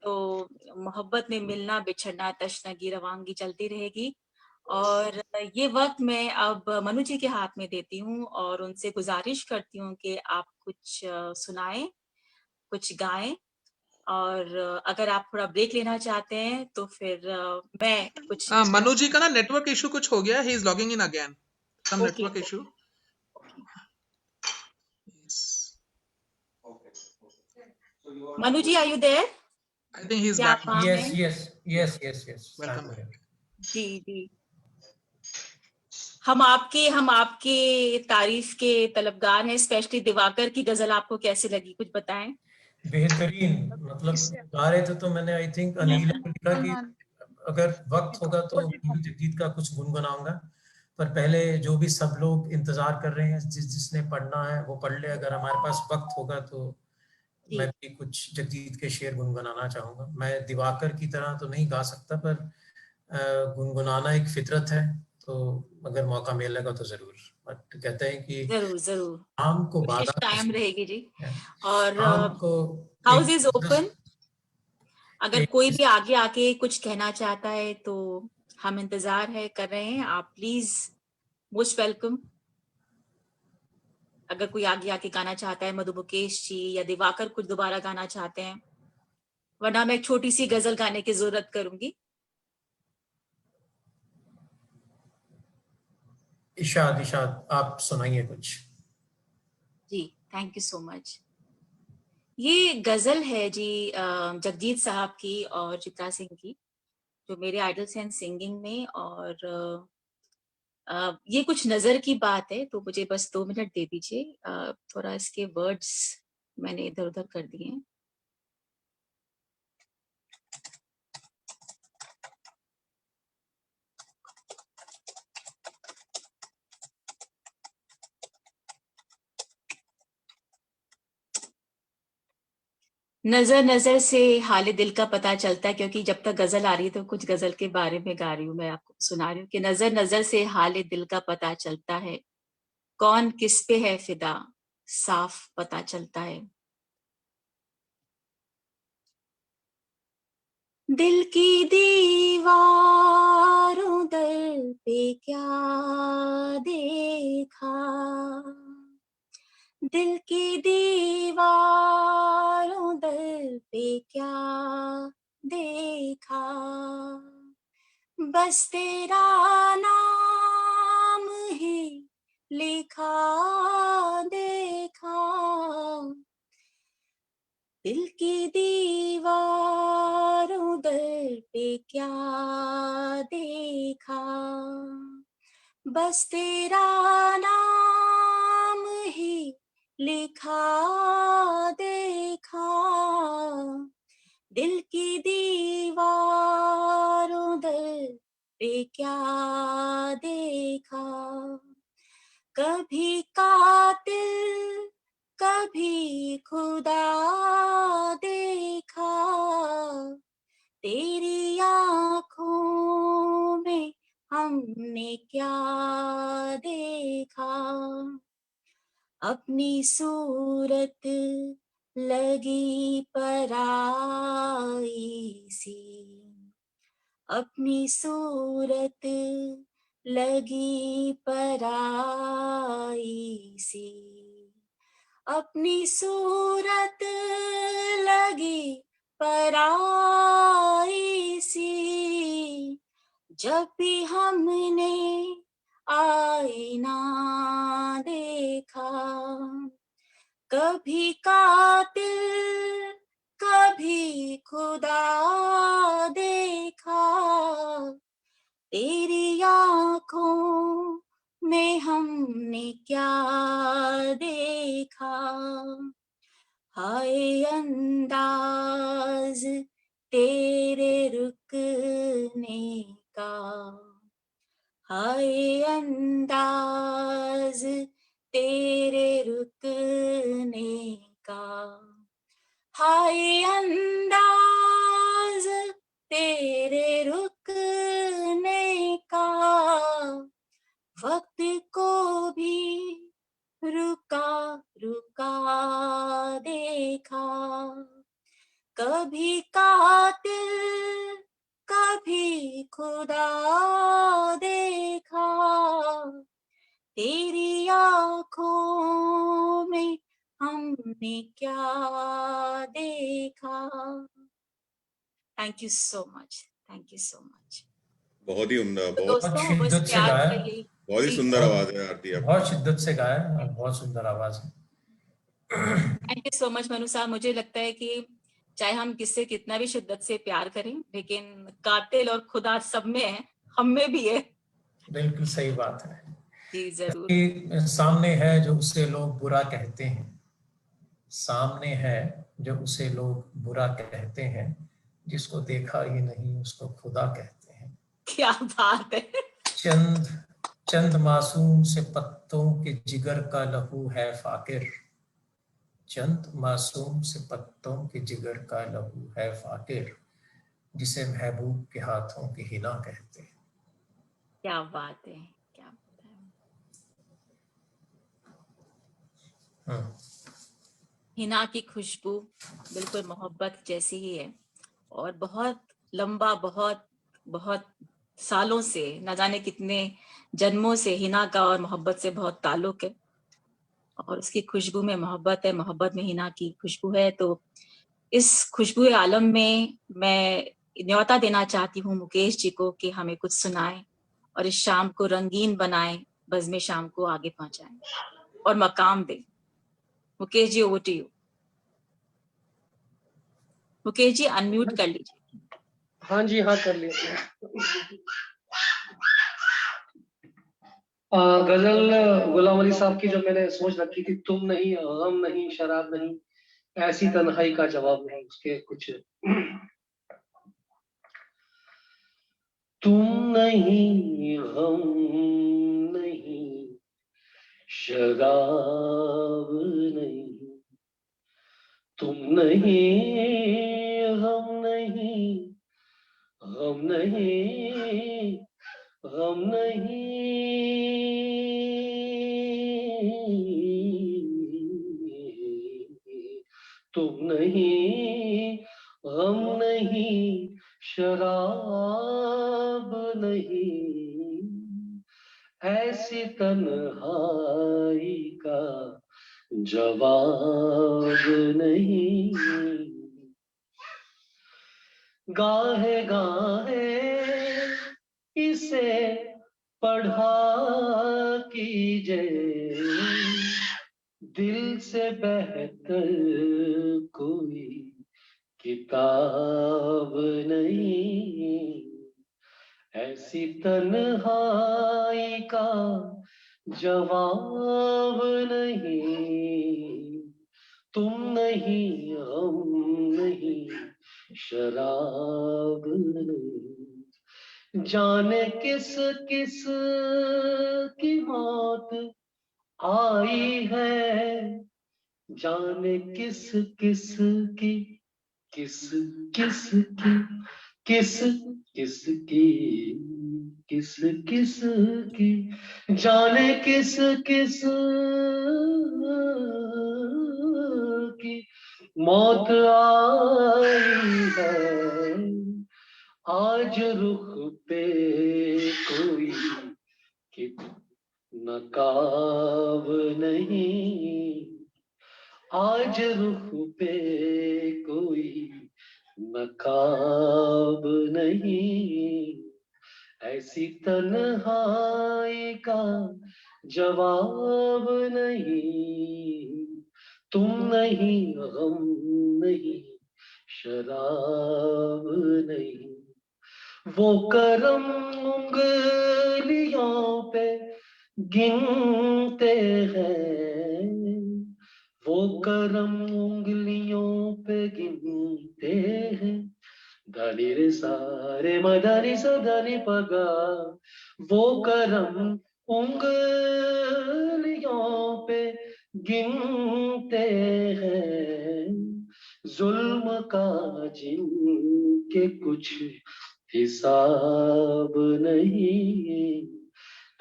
Speaker 2: तो मोहब्बत में मिलना बिछड़ना तशनगी रवांगी चलती रहेगी। और ये वक्त मैं अब मनु जी के हाथ में देती हूँ और उनसे गुजारिश करती हूँ कि आप कुछ सुनाएं, कुछ गाएं। और अगर आप थोड़ा ब्रेक लेना चाहते हैं तो फिर मैं कुछ
Speaker 10: मनु जी का ना नेटवर्क इशू कुछ हो गया, he is logging in again, some network issue.
Speaker 2: Manu ji, are you there?
Speaker 10: I think he is
Speaker 2: क्या
Speaker 10: back.
Speaker 3: Yes yes yes yes yes,
Speaker 10: welcome back.
Speaker 2: जी जी, हम आपके तारीफ के तलबगार हैं। स्पेशली दिवाकर की गजल आपको कैसी लगी, कुछ बताएं।
Speaker 3: बेहतरीन, मतलब गा रहे थे तो मैंने आई थिंक अनिल को लिखा कि अगर वक्त होगा तो जगजीत का कुछ गुनगुनाऊंगा, पर पहले जो भी सब लोग इंतजार कर रहे हैं, जिसने पढ़ना है वो पढ़ ले, अगर हमारे पास वक्त होगा तो मैं भी कुछ जगजीत के शेर गुनगुनाना चाहूंगा। मैं दिवाकर की तरह तो नहीं गा सकता, पर गुनगुनाना एक फितरत है, तो अगर मौका मिलेगा तो जरूर। बट कहते हैं कि
Speaker 2: जरूर जरूर
Speaker 3: शाम को
Speaker 2: कोशिश
Speaker 3: बाधा
Speaker 2: कायम रहेगी जी। और
Speaker 3: शाम को
Speaker 2: हाउस इज ओपन, अगर कोई भी आगे आके कुछ कहना चाहता है तो हम इंतजार है कर रहे हैं, आप प्लीज मोस्ट वेलकम। अगर कोई आगे आके गाना चाहता है, मधु मुकेश जी या दिवाकर कुछ दोबारा गाना चाहते हैं, वरना मैं एक छोटी सी गजल गाने की जरूरत करूंगी।
Speaker 3: इशाद आप सुनाइए कुछ।
Speaker 2: जी थैंक यू सो मच। ये गजल है जी जगजीत साहब की और चित्रा सिंह की, जो मेरे आइडल्स हैं सिंगिंग में। और ये कुछ नजर की बात है, तो मुझे बस 2 मिनट दे दीजिए। थोड़ा इसके वर्ड्स मैंने इधर उधर कर दिए हैं। नजर नजर से हाल दिल का पता चलता है, क्योंकि जब तक गजल आ रही है तो कुछ गजल के बारे में गा रही हूँ, मैं आपको सुना रही हूँ कि नजर नजर से हाल दिल का पता चलता है, कौन किस पे है फिदा साफ पता चलता है। दिल की दीवारों दर पे क्या देखा, दिल की दीवारों दर पे क्या देखा, बस तेरा नाम ही लिखा देखा, दिल की दीवारों दर पे क्या देखा, बस तेरा नाम ही लिखा देखा, दिल की दीवारों दर पे क्या देखा, कभी कातिल कभी खुदा देखा, तेरी आँखों में हमने क्या देखा, अपनी सूरत लगी पराई सी, अपनी सूरत लगी पराई सी, अपनी सूरत लगी पराई सी, जब भी हमने आईना देखा, कभी कातिल कभी खुदा देखा, तेरी आँखों में हमने क्या देखा, हाय अंदाज तेरे रुकने का, हाय अंदाज तेरे रुकने का, हाय अंदाज तेरे रुकने का, वक्त को भी रुका रुका देखा, कभी कातिल कभी खुदा देखा, तेरी आँखों में हमने क्या देखा। Thank you so much, thank you so much.
Speaker 5: बहुत ही उम्दा,
Speaker 2: तो
Speaker 5: बहुत
Speaker 2: दोस्तों
Speaker 3: शिद्दत
Speaker 2: बस
Speaker 3: से
Speaker 2: प्यार
Speaker 3: गाया,
Speaker 2: का यही,
Speaker 5: बहुत ही
Speaker 2: जी,
Speaker 5: सुंदर आवाज है आरती आपकी।
Speaker 3: बहुत शिद्दत से गाया और बहुत सुंदर आवाज है।
Speaker 2: Thank you so much Manu साहब। मुझे लगता है कि चाहे हम किससे कितना भी शिद्दत से प्यार करें, लेकिन कातिल और खुदा सब में है, हम में भी है।
Speaker 3: बिल्कुल सही बात है
Speaker 2: जी जरूर।
Speaker 3: कि सामने है जो उसे लोग बुरा कहते हैं, सामने है जो उसे लोग बुरा कहते हैं, जिसको देखा ही नहीं उसको खुदा कहते हैं।
Speaker 2: क्या बात है।
Speaker 3: चंद चंद मासूम से पत्तों के जिगर का लहू है फाकिर, चंद मासूम से पत्तों के जिगर का लहू है फाकिर, जिसे महबूब के हाथों की हिना कहते हैं।
Speaker 2: क्या बात है, क्या बात है। हिना की खुशबू बिल्कुल मोहब्बत जैसी ही है, और बहुत लंबा, बहुत बहुत सालों से, न जाने कितने जन्मों से हिना का और मोहब्बत से बहुत ताल्लुक है, और उसकी खुशबू में मोहब्बत है, मोहब्बत में हिना की खुशबू है। तो इस खुशबू आलम में मैं न्योता देना चाहती हूँ मुकेश जी को कि हमें कुछ सुनाएं और इस शाम को रंगीन बनाएं, बज़्म शाम को आगे पहुंचाएं और मकाम दें। Mukesh ji, over to you. Mukesh ji unmute कर लीजिए।
Speaker 7: हाँ जी, हाँ कर लिया। गजल गुलाम अली साहब की जो मैंने सोच रखी थी, तुम नहीं, गम नहीं, शराब नहीं, ऐसी तन्हाई का जवाब नहीं, उसके कुछ तुम नहीं, गम नहीं, शराब नहीं, तुम नहीं, गम नहीं, गम नहीं, गम नहीं, तुम नहीं, गम नहीं, शराब नहीं, ऐसी तन्हाई का जवाब नहीं, गाहे गाहे इसे पढ़ा कीजिए, दिल से बेहतर कोई किताब नहीं, ऐसी तन्हाई का जवाब नहीं, तुम नहीं, हम नहीं, शराब नहीं, जाने किस किस की मौत आई है, जाने किस किस की, किस किस की, किस किस की, किस किस की, जाने किस किस की मौत आई है, आज रुख पे कोई नकाब नहीं, आज रुख पे कोई नकाब नहीं, ऐसी तन्हाई का जवाब नहीं, तुम नहीं, गम नहीं, शराब नहीं, वो करम उंगलियों पे गिनते हैं, वो करम उंगलियों पे गिनते हैं, दानी रे सारे मदानी सदानी पगा, वो करम उंगलियों पे गिनते हैं, जुल्म का जिनके कुछ हिसाब नहीं,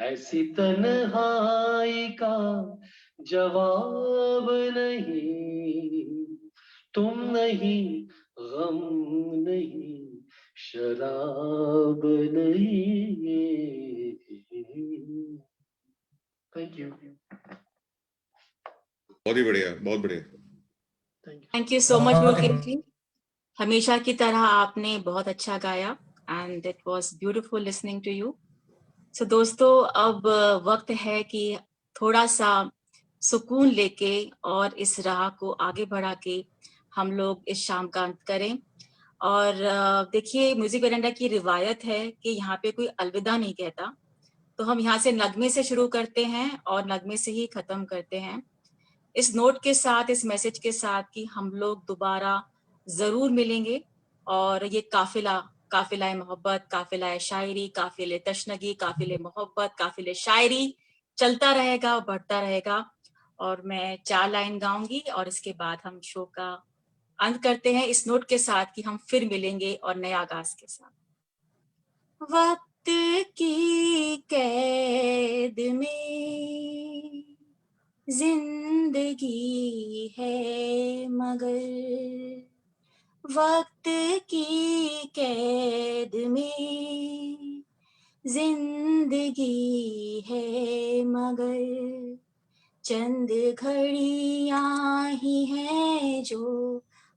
Speaker 7: ऐसी तन्हाई का जवाब नहीं, तुम नहीं, गम नहीं, शराब नहीं। Thank you.
Speaker 5: बहुत ही बढ़िया, बहुत बढ़िया।
Speaker 2: Thank you so much Mukesh ji. हमेशा की तरह आपने बहुत अच्छा गाया and it was beautiful listening to you. So दोस्तों, अब वक्त है कि थोड़ा सा सुकून लेके और इस राह को आगे बढ़ा के हम लोग इस शाम का अंत करें। और देखिए, म्यूजिक वेरेंडा की रिवायत है कि यहाँ पे कोई अलविदा नहीं कहता, तो हम यहाँ से नगमे से शुरू करते हैं और नगमे से ही खत्म करते हैं। इस नोट के साथ, इस मैसेज के साथ कि हम लोग दोबारा जरूर मिलेंगे और ये काफिला मोहब्बत, काफिला शायरी, काफिले तशनगी, काफिले मोहब्बत, काफिले शायरी चलता रहेगा, बढ़ता रहेगा। और मैं 4 लाइन गाऊंगी और इसके बाद हम शो का अंत करते हैं इस नोट के साथ कि हम फिर मिलेंगे और नए आगाज के साथ। वक्त की कैद में जिंदगी है मगर, वक्त की कैद में जिंदगी है मगर, चंद घड़ियां ही हैं जो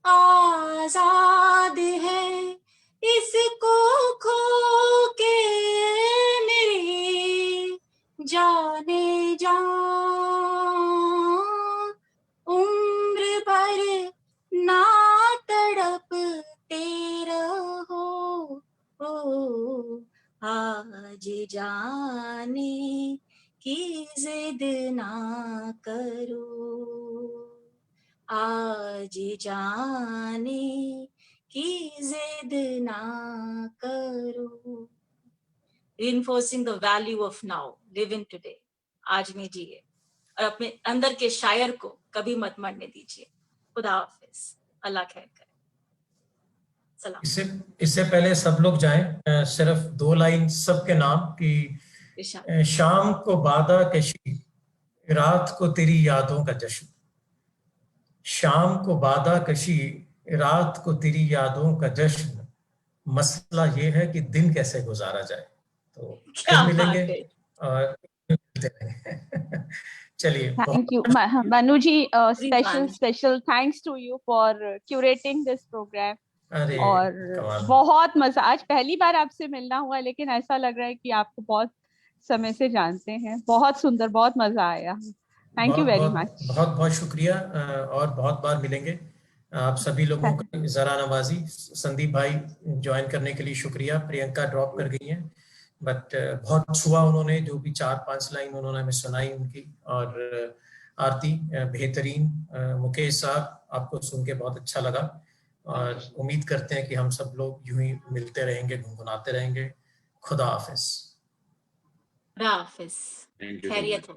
Speaker 2: आजाद है, इसको खो के मेरे जाने जा उम्र भर ना तड़पते रहो, आज जाने की जिद ना करो, आज जाने की जिद ना करो। Reinforcing the value of now, live in today, आज में जिए और अपने अंदर के शायर को कभी मत मरने दीजिए। खुदा हाफिज, अल्लाह खैर करे। सलाम।
Speaker 3: इससे पहले सब लोग जाएं, सिर्फ 2 लाइन सबके नाम की। शाम को बादा कशी, रात को तेरी यादों का जश्न, शाम को बादा कशी, रात को तेरी यादों का जश्न, मसला ये है कि दिन कैसे गुजारा जाए। तो फिर मिलेंगे और चलिए,
Speaker 4: thank you Manu ji, special thanks to you for curating this programme. और बहुत मजा, आज पहली बार आपसे मिलना हुआ, लेकिन ऐसा लग रहा है कि आपको बहुत समय से जानते हैं। बहुत सुंदर, बहुत मजा आया। Thank you very much.
Speaker 3: बहुत बहुत शुक्रिया और बहुत बार मिलेंगे। आप सभी लोगों का जरा नवाजी, संदीप भाई ज्वाइन करने के लिए शुक्रिया। प्रियंका ड्रॉप कर गई हैं, बट बहुत छुआ उन्होंने, जो भी 4-5 लाइन उन्होंने हमें सुनाई उनकी। और आरती बेहतरीन। मुकेश साहब, आपको सुन के बहुत अच्छा लगा और उम्मीद करते हैं कि हम सब लोग यूं ही मिलते रहेंगे, गुनगुनाते रहेंगे। खुदा हाफिज।
Speaker 2: खुदा हाफिज। खैरियत हो।